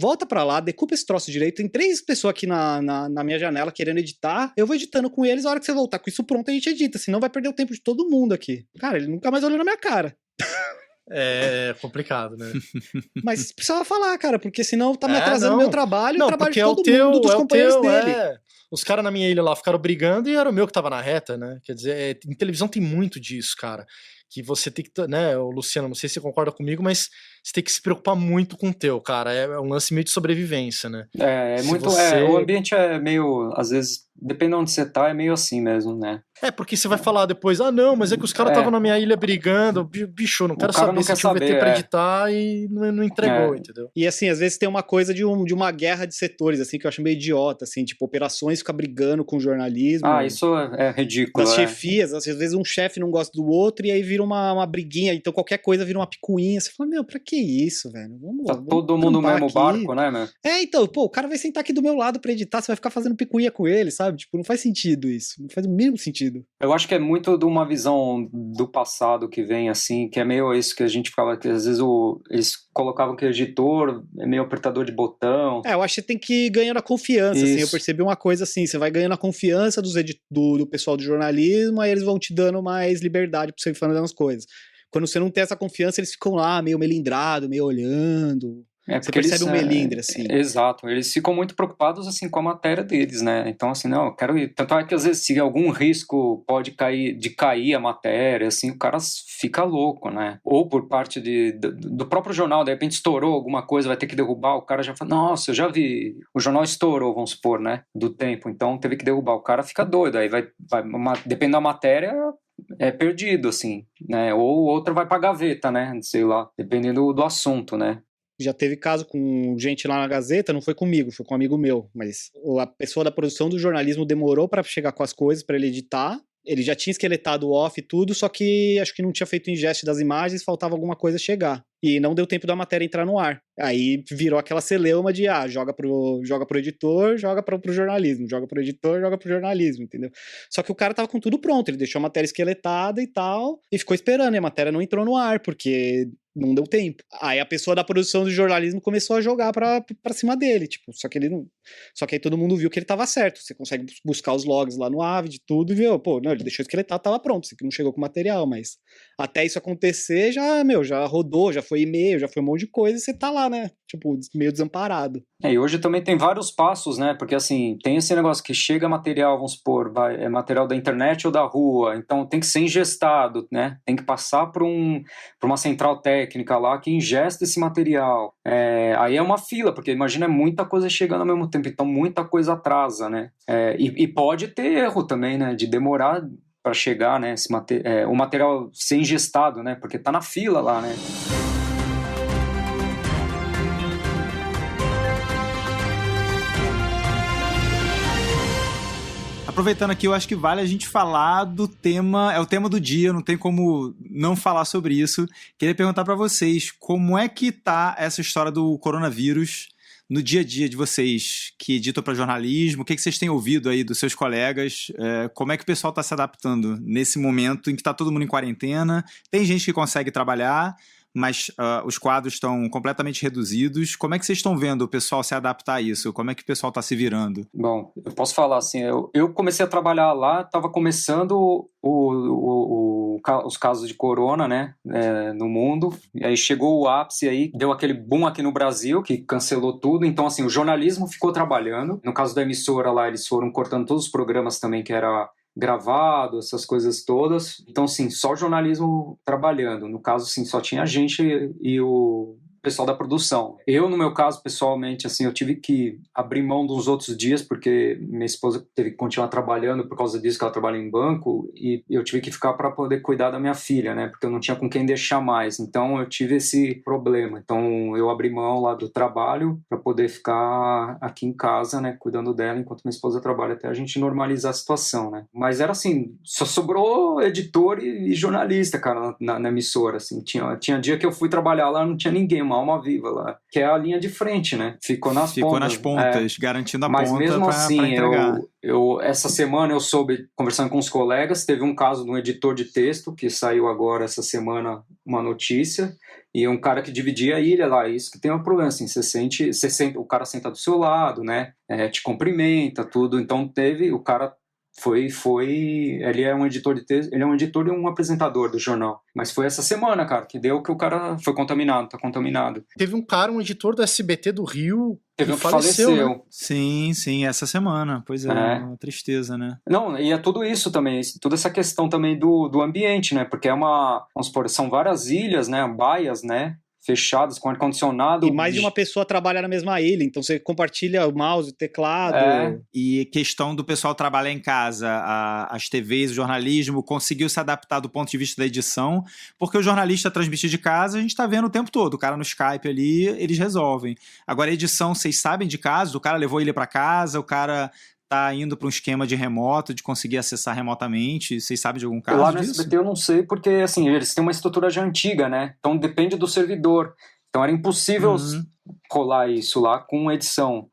volta pra lá, decupa esse troço direito, tem 3 pessoas aqui na minha janela querendo editar, eu vou editando com eles, a hora que você voltar com isso pronto a gente edita, senão vai perder o tempo de todo mundo aqui. Cara, ele nunca mais olhou na minha cara. É complicado, né? Mas precisava falar, cara, porque senão tá me atrasando meu trabalho e o trabalho de todo mundo, dos é companheiros dele. Os caras na minha ilha lá ficaram brigando e era o meu que tava na reta, né? Quer dizer, em televisão tem muito disso, cara. Que você tem que, né, o Luciano, não sei se você concorda comigo, mas você tem que se preocupar muito com o teu, cara. É um lance meio de sobrevivência, né? O ambiente é meio, às vezes, dependendo de onde você tá, é meio assim mesmo, né? Porque você vai falar depois, não, mas é que os caras estavam na minha ilha brigando, bicho, não quero saber se tinha um VT pra editar e não entregou, entendeu? E assim, às vezes tem uma coisa de uma guerra de setores, assim, que eu acho meio idiota, assim, tipo, operações ficar brigando com o jornalismo. Isso é ridículo. Das chefias, às vezes um chefe não gosta do outro e aí vira uma briguinha, então qualquer coisa vira uma picuinha. Você fala, meu, pra que isso, velho? Vamos todo mundo no mesmo barco, né, meu? Então, pô, o cara vai sentar aqui do meu lado pra editar, você vai ficar fazendo picuinha com ele, sabe? Tipo, não faz sentido isso, não faz o mínimo sentido. Eu acho que é muito de uma visão do passado que vem, assim, que é meio isso que a gente ficava, que às vezes eles colocavam que o editor é meio apertador de botão. Eu acho que você tem que ir ganhando a confiança, assim, eu percebi uma coisa assim, você vai ganhando a confiança do pessoal do jornalismo, aí eles vão te dando mais liberdade pra você ir falando as coisas. Quando você não tem essa confiança, eles ficam lá, meio melindrado, meio olhando... Você percebe um melindre, assim. Exato, eles ficam muito preocupados, assim, com a matéria deles, né? Então, assim, não, eu quero ir. Tanto é que, às vezes, se algum risco pode cair a matéria, assim, o cara fica louco, né? Ou por parte do próprio jornal, de repente estourou alguma coisa, vai ter que derrubar, o cara já fala, nossa, eu já vi, o jornal estourou, vamos supor, né? Do tempo, então teve que derrubar, o cara fica doido, aí depende da matéria... é perdido, assim, né? Ou outra vai pra gaveta, né? Sei lá, dependendo do assunto, né? Já teve caso com gente lá na Gazeta, não foi comigo, foi com um amigo meu, mas a pessoa da produção do jornalismo demorou pra chegar com as coisas pra ele editar. Ele já tinha esqueletado o off e tudo, só que acho que não tinha feito o ingeste das imagens, faltava alguma coisa chegar. E não deu tempo da matéria entrar no ar. Aí virou aquela celeuma de, joga pro editor, joga pro jornalismo, joga pro editor, joga pro jornalismo, entendeu? Só que o cara tava com tudo pronto, ele deixou a matéria esqueletada e tal, e ficou esperando, e a matéria não entrou no ar, porque não deu tempo. Aí a pessoa da produção do jornalismo começou a jogar pra cima dele, tipo, só que aí todo mundo viu que ele tava certo, você consegue buscar os logs lá no Avid, tudo, e viu, não, ele deixou esqueletado, tava pronto, isso aqui não chegou com material, mas até isso acontecer, já rodou, já foi e-mail, já foi um monte de coisa, e você tá lá, né, tipo, meio desamparado. E hoje também tem vários passos, né, porque assim, tem esse negócio que chega material, vamos supor, é material da internet ou da rua, então tem que ser ingestado, né, tem que passar por uma central técnica lá que ingesta esse material. Aí é uma fila, porque imagina, é muita coisa chegando ao mesmo tempo, então muita coisa atrasa, né, e pode ter erro também, né, de demorar para chegar, né, o material ser ingestado, né, porque tá na fila lá, né. Aproveitando aqui, eu acho que vale a gente falar do tema, é o tema do dia, não tem como não falar sobre isso. Queria perguntar para vocês, como é que tá essa história do coronavírus no dia a dia de vocês que editam para jornalismo? O que vocês têm ouvido aí dos seus colegas? Como é que o pessoal está se adaptando nesse momento em que está todo mundo em quarentena? Tem gente que consegue trabalhar, mas os quadros estão completamente reduzidos. Como é que vocês estão vendo o pessoal se adaptar a isso? Como é que o pessoal está se virando? Bom, eu posso falar assim, eu comecei a trabalhar lá, estava começando os casos de corona, né, no mundo, e aí chegou o ápice aí, deu aquele boom aqui no Brasil, que cancelou tudo, então assim, o jornalismo ficou trabalhando, no caso da emissora lá, eles foram cortando todos os programas também que era gravado, essas coisas todas, então sim, só jornalismo trabalhando, no caso sim, só tinha a gente e o pessoal da produção. Eu, no meu caso, pessoalmente, assim, eu tive que abrir mão dos outros dias, porque minha esposa teve que continuar trabalhando por causa disso, que ela trabalha em banco, e eu tive que ficar para poder cuidar da minha filha, né, porque eu não tinha com quem deixar mais, então eu tive esse problema, então eu abri mão lá do trabalho para poder ficar aqui em casa, né, cuidando dela enquanto minha esposa trabalha, até a gente normalizar a situação, né, mas era assim, só sobrou editor e jornalista, cara, na emissora, assim, tinha dia que eu fui trabalhar lá, não tinha ninguém, uma alma viva lá, que é a linha de frente, né? Ficou nas pontas, garantindo a mas ponta mesmo assim, pra entregar. Essa semana eu soube, conversando com os colegas, teve um caso de um editor de texto, que saiu agora essa semana uma notícia, e um cara que dividia a ilha lá, isso que tem um problema, assim, você sente, o cara senta do seu lado, né? Te cumprimenta, tudo, então o cara ele é um editor de texto, ele é um editor e um apresentador do jornal. Mas foi essa semana, cara, que deu que o cara foi contaminado, tá contaminado. Teve um editor do SBT do Rio que faleceu. Né? Sim, essa semana. Pois é, uma tristeza, né? Não, e é tudo isso também, toda essa questão também do ambiente, né? Porque vamos supor, são várias ilhas, né? Baias, né? fechadas, com ar-condicionado. E mais de uma pessoa trabalha na mesma ilha, então você compartilha o mouse, o teclado. E questão do pessoal trabalhar em casa, as TVs, o jornalismo, conseguiu se adaptar do ponto de vista da edição, porque o jornalista transmitir de casa, a gente tá vendo o tempo todo, o cara no Skype ali, eles resolvem. Agora a edição, vocês sabem de casos, o cara levou ele para casa, o cara tá indo para um esquema de remoto, de conseguir acessar remotamente, vocês sabem de algum caso Lá no disso? SBT eu não sei, porque assim, eles têm uma estrutura já antiga, né? Então depende do servidor. Então era impossível rolar isso lá com edição.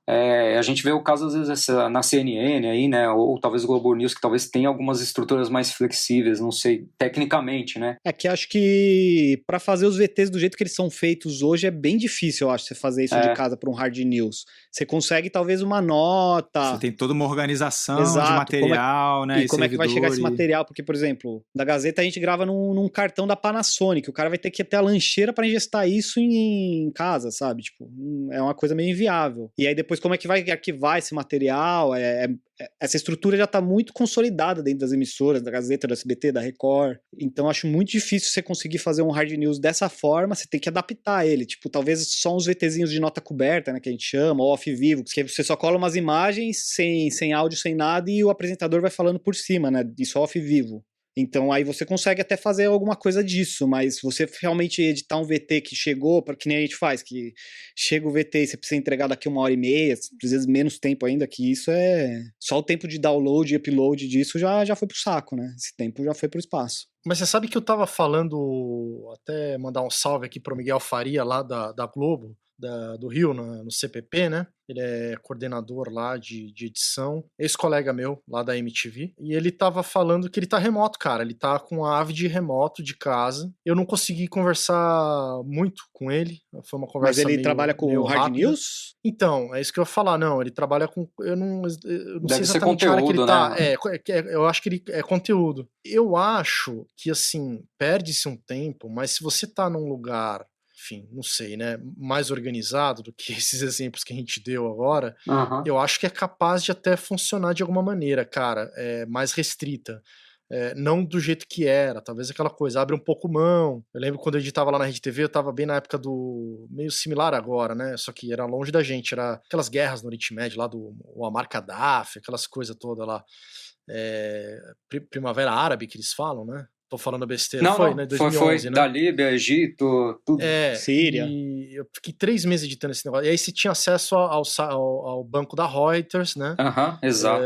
A gente vê o caso, às vezes, na CNN aí, né? Ou talvez o Globo News, que talvez tenha algumas estruturas mais flexíveis, não sei, tecnicamente, né? É que acho que para fazer os VTs do jeito que eles são feitos hoje é bem difícil, eu acho, você fazer isso de casa para um hard news. Você consegue talvez uma nota. Você tem toda uma organização de Exato, material, né? E como é que vai chegar esse material? Porque, por exemplo, da Gazeta a gente grava num cartão da Panasonic. O cara vai ter que ter a lancheira para ingestar isso em casa, sabe? Tipo, é uma coisa meio inviável. E aí depois como é que vai arquivar esse material? Essa estrutura já está muito consolidada dentro das emissoras, da Gazeta, do SBT, da Record. Então acho muito difícil você conseguir fazer um hard news dessa forma, você tem que adaptar ele. Tipo, talvez só uns VTzinhos de nota coberta, né, que a gente chama, ou off vivo, que você só cola umas imagens sem áudio, sem nada, e o apresentador vai falando por cima, né, isso off vivo. Então aí você consegue até fazer alguma coisa disso, mas você realmente editar um VT que chegou, que nem a gente faz, que chega o VT e você precisa entregar daqui 1h30, às vezes menos tempo ainda, que isso só o tempo de download e upload disso já foi pro saco, né? Esse tempo já foi pro espaço. Mas você sabe que eu tava falando, até mandar um salve aqui pro Miguel Faria, lá da Globo, do Rio, no CPP, né? Ele é coordenador lá de edição, ex-colega meu lá da MTV, e ele tava falando que ele tá remoto, cara, ele tá com a Avid remoto de casa. Eu não consegui conversar muito com ele, foi uma conversa Mas ele trabalha com hard rápida. news? Então, é isso que eu ia falar, não, ele trabalha com, eu não sei exatamente conteúdo, a área que ele tá, né? eu acho que ele é conteúdo. Eu acho que, assim, perde-se um tempo, mas se você tá num lugar, enfim, não sei, né, mais organizado do que esses exemplos que a gente deu agora, eu acho que é capaz de até funcionar de alguma maneira, cara, mais restrita. Não do jeito que era, talvez aquela coisa, abre um pouco mão. Eu lembro quando eu editava lá na Rede TV, eu tava bem na época do, meio similar agora, né, só que era longe da gente, era aquelas guerras no Oriente Médio, lá do Muammar Gaddafi, aquelas coisas todas lá, Primavera Árabe que eles falam, né? Tô falando besteira. Não, né? 2011, foi né? da Líbia, Egito, tudo. Síria. E eu fiquei 3 meses editando esse negócio. E aí você tinha acesso ao banco da Reuters, né? Exato.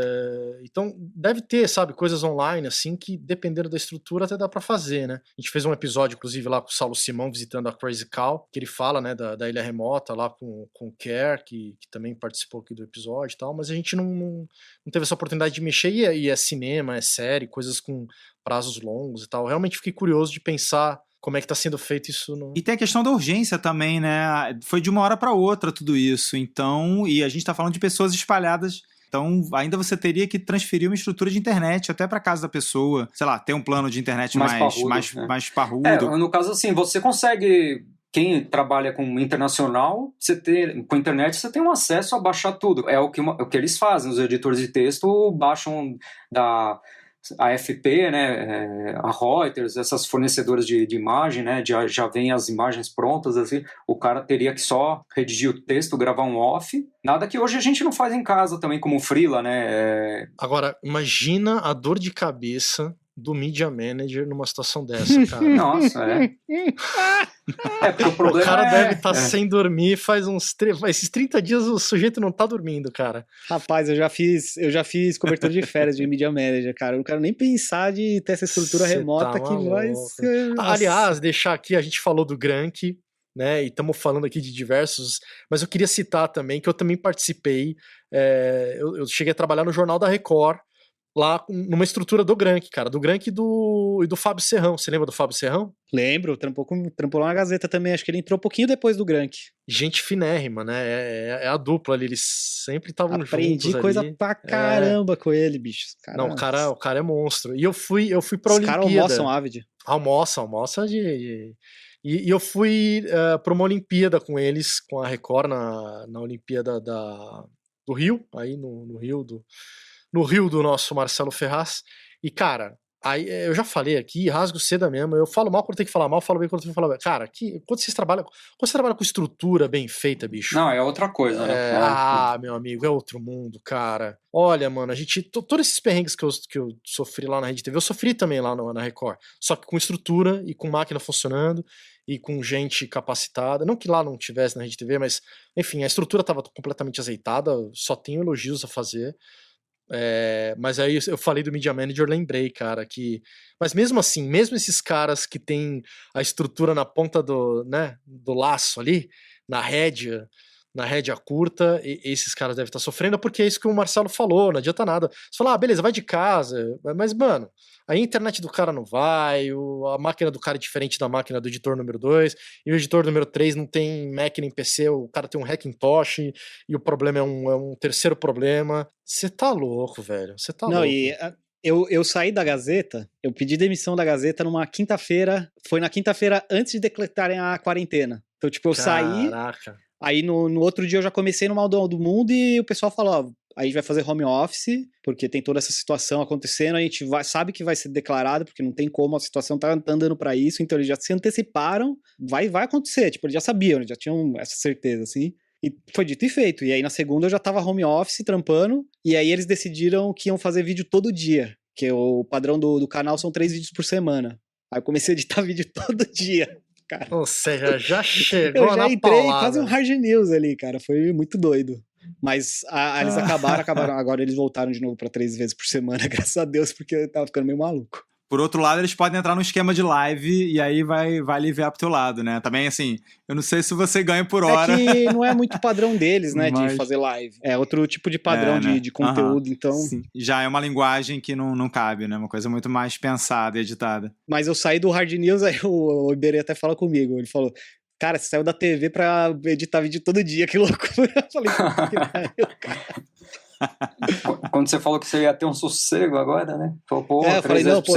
Então deve ter, sabe, coisas online, assim, que dependendo da estrutura até dá pra fazer, né? A gente fez um episódio, inclusive, lá com o Saulo Simão visitando a Crazy Cow, que ele fala, né, da ilha remota lá com o Kerr, que também participou aqui do episódio e tal, mas a gente não teve essa oportunidade de mexer, e é cinema, é série, coisas com prazos longos e tal. Eu realmente fiquei curioso de pensar como é que tá sendo feito isso no... E tem a questão da urgência também, né? Foi de uma hora para outra tudo isso. Então, e a gente tá falando de pessoas espalhadas. Então, ainda você teria que transferir uma estrutura de internet até para casa da pessoa. Sei lá, ter um plano de internet mais parrudo. No caso, assim, você consegue... Quem trabalha com internacional, com internet, você tem um acesso a baixar tudo. É o que eles fazem. Os editores de texto baixam da AFP, né, a Reuters, essas fornecedoras de imagem, né, já vem as imagens prontas, assim, o cara teria que só redigir o texto, gravar um off, nada que hoje a gente não faz em casa também como freela, né. Agora, imagina a dor de cabeça do Media Manager numa situação dessa, cara. Nossa, porque o problema o cara deve estar sem dormir faz esses 30 dias o sujeito não tá dormindo, cara. Rapaz, eu já fiz cobertura de férias de Media Manager, cara. Eu não quero nem pensar de ter essa estrutura remota que vai ser... Aliás, deixar aqui, a gente falou do Grank, né, e estamos falando aqui de diversos, mas eu queria citar também, que eu também participei, eu cheguei a trabalhar no Jornal da Record, lá numa estrutura do Grank, cara, do Grank e do Fábio Serrão. Você lembra do Fábio Serrão? Lembro, trampou lá na Gazeta também, acho que ele entrou um pouquinho depois do Grank. Gente finérrima, né, é a dupla ali, eles sempre estavam juntos ali. Aprendi coisa pra caramba com ele, bicho. Não, o cara é monstro. E eu fui pra Olimpíada. Os caras almoçam, Avid. Almoça E eu fui pra uma Olimpíada com eles, com a Record, na Olimpíada do Rio, aí no Rio do nosso Marcelo Ferraz. E, cara, Aí eu já falei aqui, rasgo seda mesmo. Eu falo mal quando tem que falar mal, falo bem quando tem que falar bem. Cara, quando você trabalha com estrutura bem feita, bicho. Não, é outra coisa, né? Meu amigo, é outro mundo, cara. Olha, mano, todos esses perrengues que eu sofri lá na Rede TV, eu sofri também lá na Record. Só que com estrutura e com máquina funcionando e com gente capacitada. Não que lá não tivesse na Rede TV, mas, enfim, a estrutura estava completamente azeitada. Só tenho elogios a fazer. Mas aí eu falei do Media Manager, lembrei, cara, que... Mas mesmo assim, mesmo esses caras que tem a estrutura na ponta do laço ali, na rédea curta, esses caras devem estar sofrendo, porque é isso que o Marcelo falou, não adianta nada. Você fala, beleza, vai de casa, mas, mano, a internet do cara não vai, a máquina do cara é diferente da máquina do editor número 2, e o editor número 3 não tem Mac nem PC, o cara tem um Hackintosh, e o problema é um terceiro problema. Você tá louco, velho, você tá louco. Não, e eu saí da Gazeta, eu pedi demissão da Gazeta numa quinta-feira, foi na quinta-feira antes de decretarem a quarentena. Então, tipo, eu saí... Aí no outro dia eu já comecei no Mal do Mundo e o pessoal falou, ó, a gente vai fazer home office, porque tem toda essa situação acontecendo, a gente sabe que vai ser declarado, porque não tem como, a situação tá andando pra isso, então eles já se anteciparam, vai acontecer, tipo, eles já sabiam, eles já tinham essa certeza, assim. E foi dito e feito. E aí na segunda eu já tava home office, trampando, e aí eles decidiram que iam fazer vídeo todo dia, que o padrão do canal são 3 vídeos por semana. Aí eu comecei a editar vídeo todo dia. Cara. Ou seja, já chegou eu já entrei quase um hard news ali, cara. Foi muito doido. Mas eles acabaram. Agora eles voltaram de novo pra 3 vezes por semana, graças a Deus, porque eu tava ficando meio maluco. Por outro lado, eles podem entrar no esquema de live e aí vai aliviar pro teu lado, né? Também, assim, eu não sei se você ganha por hora. É que não é muito padrão deles, né, de fazer live. É outro tipo de padrão né? de conteúdo, então... Sim. Já é uma linguagem que não cabe, né? Uma coisa muito mais pensada e editada. Mas eu saí do Hard News, aí o Iberê até fala comigo, ele falou... Cara, você saiu da TV pra editar vídeo todo dia, que loucura. Eu falei, que pariu, cara. Quando você falou que você ia ter um sossego agora, né? Falou, pô, eu falei, não, pô,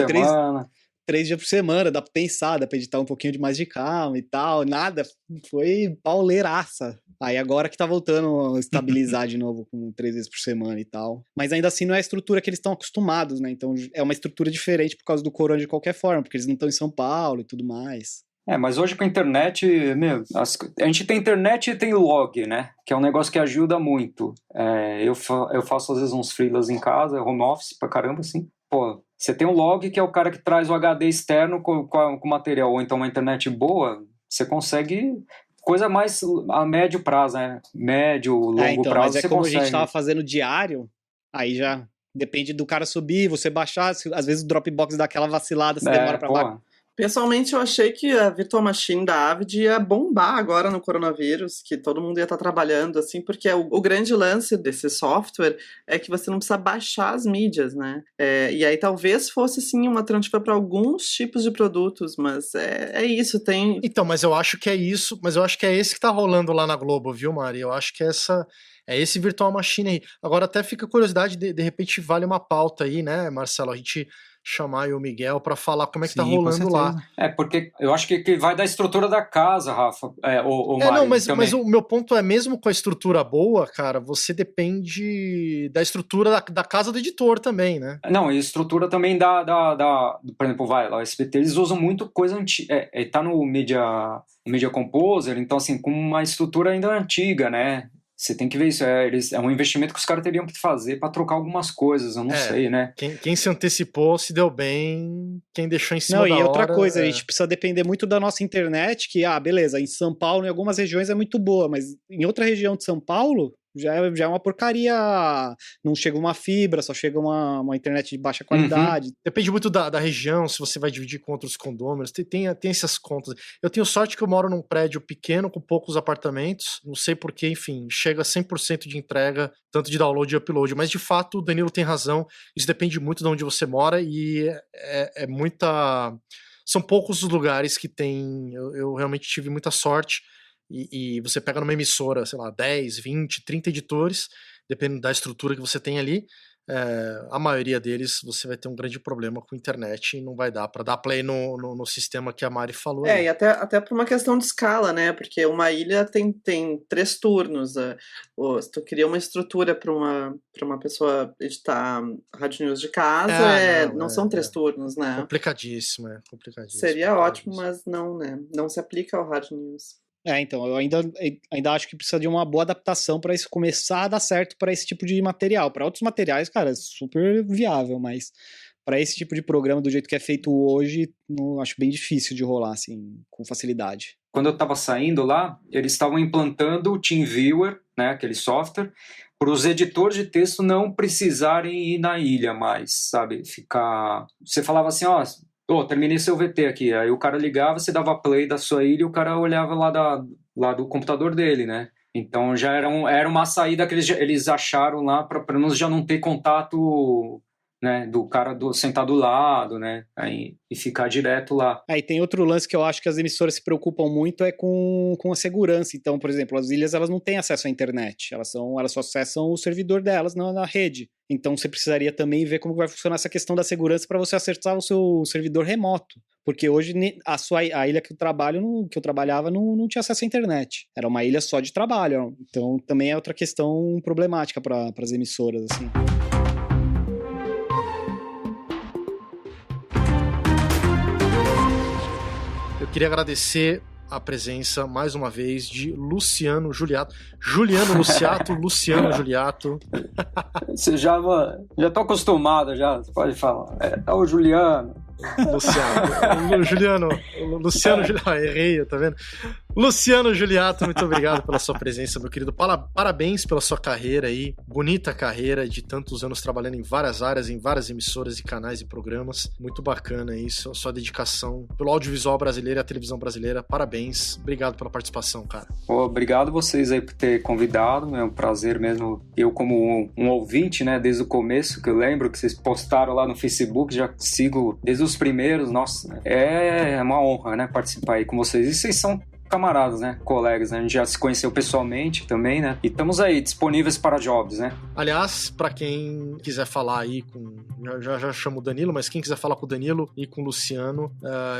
3 dias por semana, dá pra pensar, dá pra editar um pouquinho de mais de calma e tal, nada, foi pauleiraça. Aí agora que tá voltando a estabilizar de novo com 3 vezes por semana e tal. Mas ainda assim não é a estrutura que eles estão acostumados, né? Então é uma estrutura diferente por causa do corona de qualquer forma, porque eles não estão em São Paulo e tudo mais. Mas hoje com a internet, a gente tem internet e tem log, né? Que é um negócio que ajuda muito. Eu faço às vezes uns freelas em casa, home office pra caramba, assim. Pô, você tem um log que é o cara que traz o HD externo com material, ou então uma internet boa, você consegue coisa mais a médio prazo, né? Médio, longo prazo, mas você como consegue. A gente tava fazendo diário, aí já depende do cara subir, você baixar, às vezes o Dropbox dá aquela vacilada, se demora pra baixar. Pessoalmente, eu achei que a Virtual Machine da Avid ia bombar agora no coronavírus, que todo mundo ia estar trabalhando, assim, porque o grande lance desse software é que você não precisa baixar as mídias, né? E aí talvez fosse, sim, uma alternativa para alguns tipos de produtos, mas é isso, tem... Então, mas eu acho que é isso, mas eu acho que é esse que tá rolando lá na Globo, viu, Mari? Eu acho que é esse Virtual Machine aí. Agora até fica curiosidade, de repente vale uma pauta aí, né, Marcelo? A gente chamar aí o Miguel para falar como é que tá rolando lá. Porque eu acho que vai da estrutura da casa, Rafa. Mário, mas o meu ponto é, mesmo com a estrutura boa, cara, você depende da estrutura da casa do editor também, né? Não, e a estrutura também por exemplo, o SBT, eles usam muito coisa antiga, tá no Media Composer, então assim, com uma estrutura ainda antiga, né? Você tem que ver isso, é um investimento que os caras teriam que fazer para trocar algumas coisas, eu não sei, né? Quem se antecipou se deu bem, quem deixou em cima da hora... Não, e outra coisa, a gente precisa depender muito da nossa internet, que, beleza, em São Paulo, em algumas regiões é muito boa, mas em outra região de São Paulo... Já é uma porcaria, não chega uma fibra, só chega uma internet de baixa qualidade. Depende muito da região, se você vai dividir com outros condôminos, tem essas contas. Eu tenho sorte que eu moro num prédio pequeno, com poucos apartamentos, não sei porquê, enfim, chega a 100% de entrega, tanto de download e upload, mas de fato o Danilo tem razão, isso depende muito de onde você mora e são poucos os lugares que tem, eu realmente tive muita sorte. E você pega numa emissora, sei lá, 10, 20, 30 editores, dependendo da estrutura que você tem ali, a maioria deles você vai ter um grande problema com a internet e não vai dar para dar play no sistema que a Mari falou. E até por uma questão de escala, né? Porque uma ilha tem 3 turnos. Se tu cria uma estrutura para uma pessoa editar Rádio News de casa, não são 3 turnos, né? Complicadíssimo. Seria ótimo, mas não, né? Não se aplica ao Rádio News. Então, eu ainda acho que precisa de uma boa adaptação para isso começar a dar certo para esse tipo de material. Para outros materiais, cara, é super viável, mas para esse tipo de programa, do jeito que é feito hoje, eu acho bem difícil de rolar, assim, com facilidade. Quando eu estava saindo lá, eles estavam implantando o TeamViewer, né, aquele software, para os editores de texto não precisarem ir na ilha mais, sabe? Você falava assim, terminei seu VT aqui. Aí o cara ligava, você dava play da sua ilha e o cara olhava lá do computador dele, né? Então já era uma saída que eles acharam lá para pelo menos já não ter contato, né, do cara sentar do lado, né, aí, e ficar direto lá. E tem outro lance que eu acho que as emissoras se preocupam muito é com a segurança. Então, por exemplo, as ilhas elas não têm acesso à internet, elas só acessam o servidor delas na rede. Então você precisaria também ver como vai funcionar essa questão da segurança para você acertar o seu servidor remoto. Porque hoje a ilha que eu trabalhava não tinha acesso à internet. Era uma ilha só de trabalho. Então também é outra questão problemática para as emissoras, assim. Eu queria agradecer a presença, mais uma vez, de Luciano Giuliatto. Juliano Luciato, Luciano Giuliatto. Você já tô acostumado, já, você pode falar. É o Juliano. Luciano Giuliatto, errei, tá vendo? Luciano Giuliatto, muito obrigado pela sua presença, meu querido. Parabéns pela sua carreira aí, bonita carreira de tantos anos trabalhando em várias áreas, em várias emissoras e canais e programas. Muito bacana isso, sua dedicação pelo audiovisual brasileiro e a televisão brasileira. Parabéns, obrigado pela participação, cara. Obrigado vocês aí por ter convidado, é um prazer mesmo. Eu como um ouvinte, né, desde o começo, que eu lembro que vocês postaram lá no Facebook, já sigo desde os primeiros, nossa, é uma honra, né, participar aí com vocês. E vocês são camaradas, né, colegas, né? A gente já se conheceu pessoalmente também, né, e estamos aí disponíveis para jobs, né. Aliás, para quem quiser falar aí já chamo o Danilo, mas quem quiser falar com o Danilo e com o Luciano,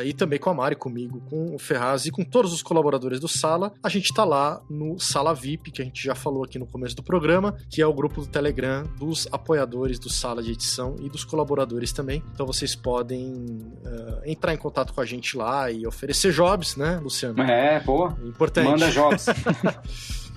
e também com a Mari, comigo, com o Ferraz e com todos os colaboradores do Sala, a gente tá lá no Sala VIP, que a gente já falou aqui no começo do programa, que é o grupo do Telegram dos apoiadores do Sala de Edição e dos colaboradores também. Então vocês podem entrar em contato com a gente lá e oferecer jobs, né, Luciano? Importante. Manda jobs.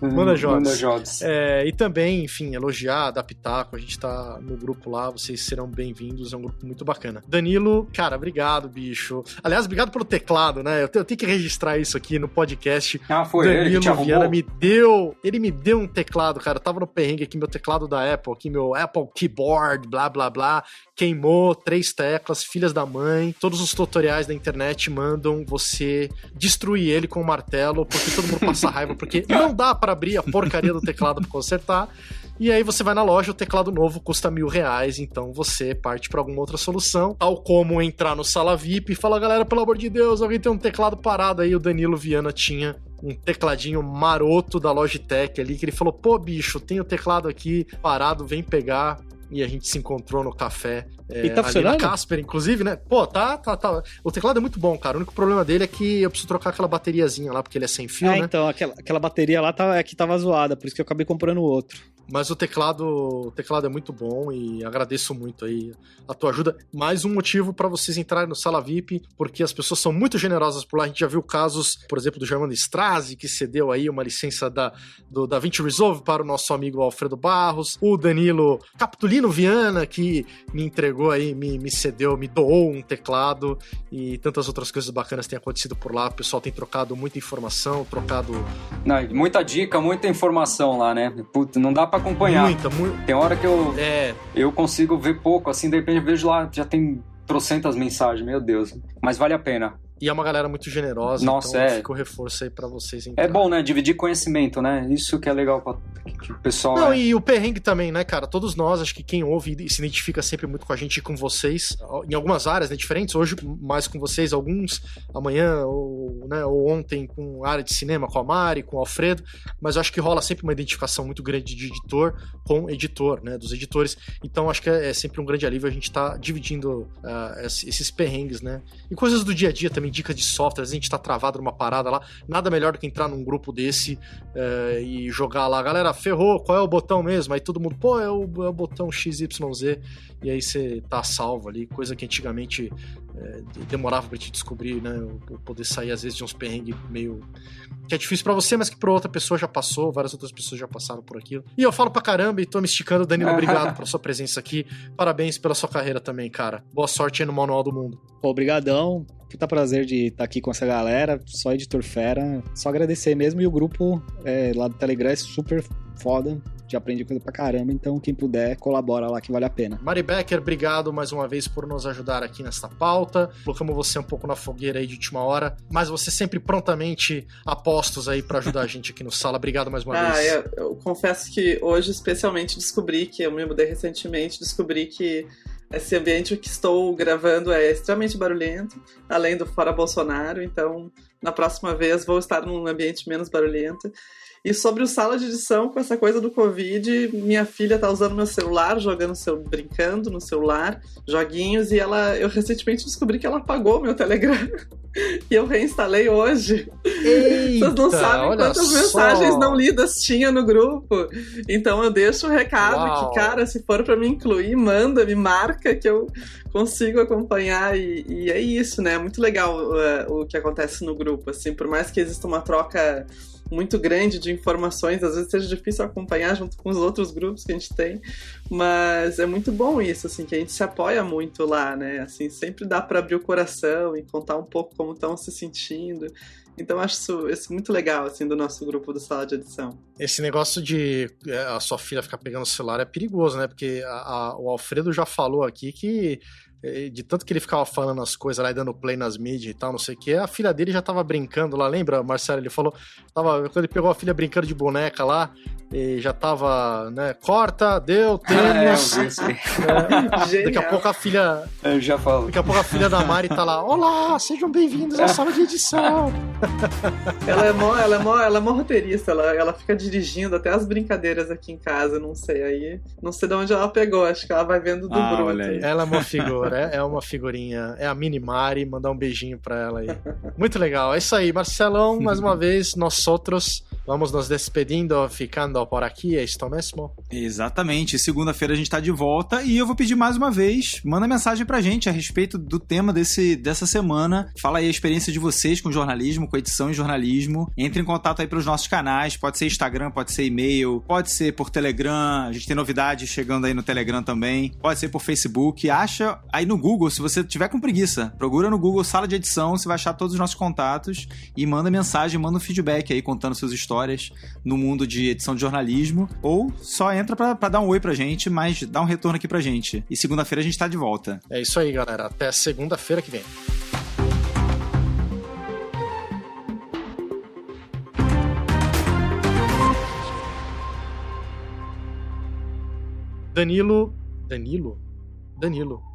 Manda jobs. E também, enfim, elogiar, dar pitaco. A gente tá no grupo lá, vocês serão bem-vindos. É um grupo muito bacana. Danilo, cara, obrigado, bicho. Aliás, obrigado pelo teclado, né? Eu tenho que registrar isso aqui no podcast. Foi Danilo ele que te arrumou? Viana ele me deu um teclado, cara. Eu tava no perrengue aqui, meu teclado da Apple, aqui, meu Apple Keyboard, blá, blá, blá. Queimou 3 teclas, filhas da mãe. Todos os tutoriais da internet mandam você destruir ele com um martelo, porque todo mundo passa raiva, porque não dá pra abrir a porcaria do teclado pra consertar. E aí você vai na loja, o teclado novo custa R$1.000, então você parte pra alguma outra solução, tal como entrar no Sala VIP e falar, galera, pelo amor de Deus, alguém tem um teclado parado aí. O Danilo Viana tinha um tecladinho maroto da Logitech ali, que ele falou, pô, bicho, tem o teclado aqui parado, vem pegar. E a gente se encontrou no café e tá ali na Casper, inclusive, né? Pô, tá. O teclado é muito bom, cara. O único problema dele é que eu preciso trocar aquela bateriazinha lá, porque ele é sem fio, né? Então, aquela bateria lá que tava zoada, por isso que eu acabei comprando outro. Mas o teclado é muito bom e agradeço muito aí a tua ajuda. Mais um motivo para vocês entrarem no Sala VIP, porque as pessoas são muito generosas por lá. A gente já viu casos, por exemplo, do Germano Strazi, que cedeu aí uma licença do DaVinci Resolve para o nosso amigo Alfredo Barros. O Danilo Capitulino Viana, que me entregou aí, me cedeu, me doou um teclado, e tantas outras coisas bacanas têm acontecido por lá. O pessoal tem trocado muita informação, muita dica, muita informação lá, né? Puta, não dá pra acompanhar. Muita. Tem hora que eu consigo ver pouco, assim, de repente eu vejo lá, já tem trocentas mensagens, meu Deus. Mas vale a pena. E é uma galera muito generosa, Nossa, então fica o reforço aí pra vocês entrarem. É bom, né? Dividir conhecimento, né? Isso que é legal que o pessoal... Não, e o perrengue também, né, cara? Todos nós, acho que quem ouve e se identifica sempre muito com a gente e com vocês, em algumas áreas, né, diferentes, hoje mais com vocês, alguns amanhã ou ontem com a área de cinema, com a Mari, com o Alfredo, mas eu acho que rola sempre uma identificação muito grande de editor com editor, né, dos editores. Então acho que é sempre um grande alívio a gente tá dividindo esses perrengues, né? E coisas do dia a dia também, dicas de software, a gente tá travado numa parada lá, nada melhor do que entrar num grupo desse e jogar lá, galera, ferrou, qual é o botão mesmo? Aí todo mundo, pô, é o botão XYZ, e aí você tá salvo ali, coisa que antigamente demorava pra te descobrir, né? Poder sair às vezes de uns perrengues meio... que é difícil pra você, mas que pra outra pessoa já passou, várias outras pessoas já passaram por aquilo. E eu falo pra caramba e tô me esticando. Danilo, obrigado pela sua presença aqui, parabéns pela sua carreira também, cara. Boa sorte aí no Manual do Mundo. Obrigadão, puta prazer de estar aqui com essa galera, só editor fera, só agradecer mesmo, e o grupo lá do Telegram é super foda, já aprendi coisa pra caramba, então quem puder, colabora lá que vale a pena. Mari Becker, obrigado mais uma vez por nos ajudar aqui nesta pauta, colocamos você um pouco na fogueira aí de última hora, mas você sempre prontamente a postos aí pra ajudar a gente aqui no Sala, obrigado mais uma vez. Eu confesso que hoje especialmente descobri que eu me mudei recentemente, descobri que esse ambiente que estou gravando é extremamente barulhento, além do fora Bolsonaro, então na próxima vez vou estar num ambiente menos barulhento. E sobre o Sala de Edição, com essa coisa do Covid, minha filha tá usando meu celular, brincando no celular, joguinhos, e eu recentemente descobri que ela apagou meu Telegram. E eu reinstalei hoje. Eita, vocês não sabem quantas mensagens não lidas tinha no grupo. Então eu deixo um recado que, cara, se for pra me incluir, manda, me marca que eu consigo acompanhar. E é isso, né? É muito legal o que acontece no grupo, assim, por mais que exista uma troca muito grande de informações, às vezes seja difícil acompanhar junto com os outros grupos que a gente tem, mas é muito bom isso, assim, que a gente se apoia muito lá, né, assim, sempre dá para abrir o coração e contar um pouco como estão se sentindo. Então acho isso muito legal, assim, do nosso grupo do Sala de Edição. Esse negócio de a sua filha ficar pegando o celular é perigoso, né, porque o Alfredo já falou aqui que de tanto que ele ficava falando as coisas lá e dando play nas mídias e tal, não sei o que, a filha dele já tava brincando lá, lembra, Marcelo? Ele falou, quando ele pegou a filha brincando de boneca lá, e já tava, né, corta, deu, temos. Daqui a pouco a filha... Eu já falo. Daqui a pouco a filha da Mari tá lá, olá, sejam bem-vindos à Sala de Edição. Ela é mó roteirista, ela fica dirigindo até as brincadeiras aqui em casa, não sei, aí não sei de onde ela pegou, acho que ela vai vendo do bruto. Ela é uma figura, é uma figurinha, é a mini Mari, mandar um beijinho pra ela aí. Muito legal, é isso aí, Marcelão, mais uma vez, nós outros vamos nos despedindo, ficando por aqui, é isto mesmo? Exatamente, segunda-feira a gente tá de volta e eu vou pedir mais uma vez, manda mensagem pra gente a respeito do tema dessa semana, fala aí a experiência de vocês com jornalismo, com edição e jornalismo, entre em contato aí pelos nossos canais, pode ser Instagram, pode ser e-mail, pode ser por Telegram, a gente tem novidades chegando aí no Telegram também, pode ser por Facebook, acha aí no Google, se você tiver com preguiça, procura no Google Sala de Edição, você vai achar todos os nossos contatos e manda mensagem, manda um feedback aí contando suas histórias no mundo de edição de jornalismo, ou só entra pra dar um oi pra gente, mas dá um retorno aqui pra gente. E segunda-feira a gente tá de volta. É isso aí, galera. Até segunda-feira que vem. Danilo.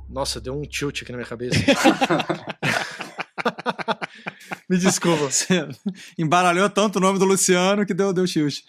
Nossa, deu um tilt aqui na minha cabeça. Me desculpa. Você embaralhou tanto o nome do Luciano que deu tilt.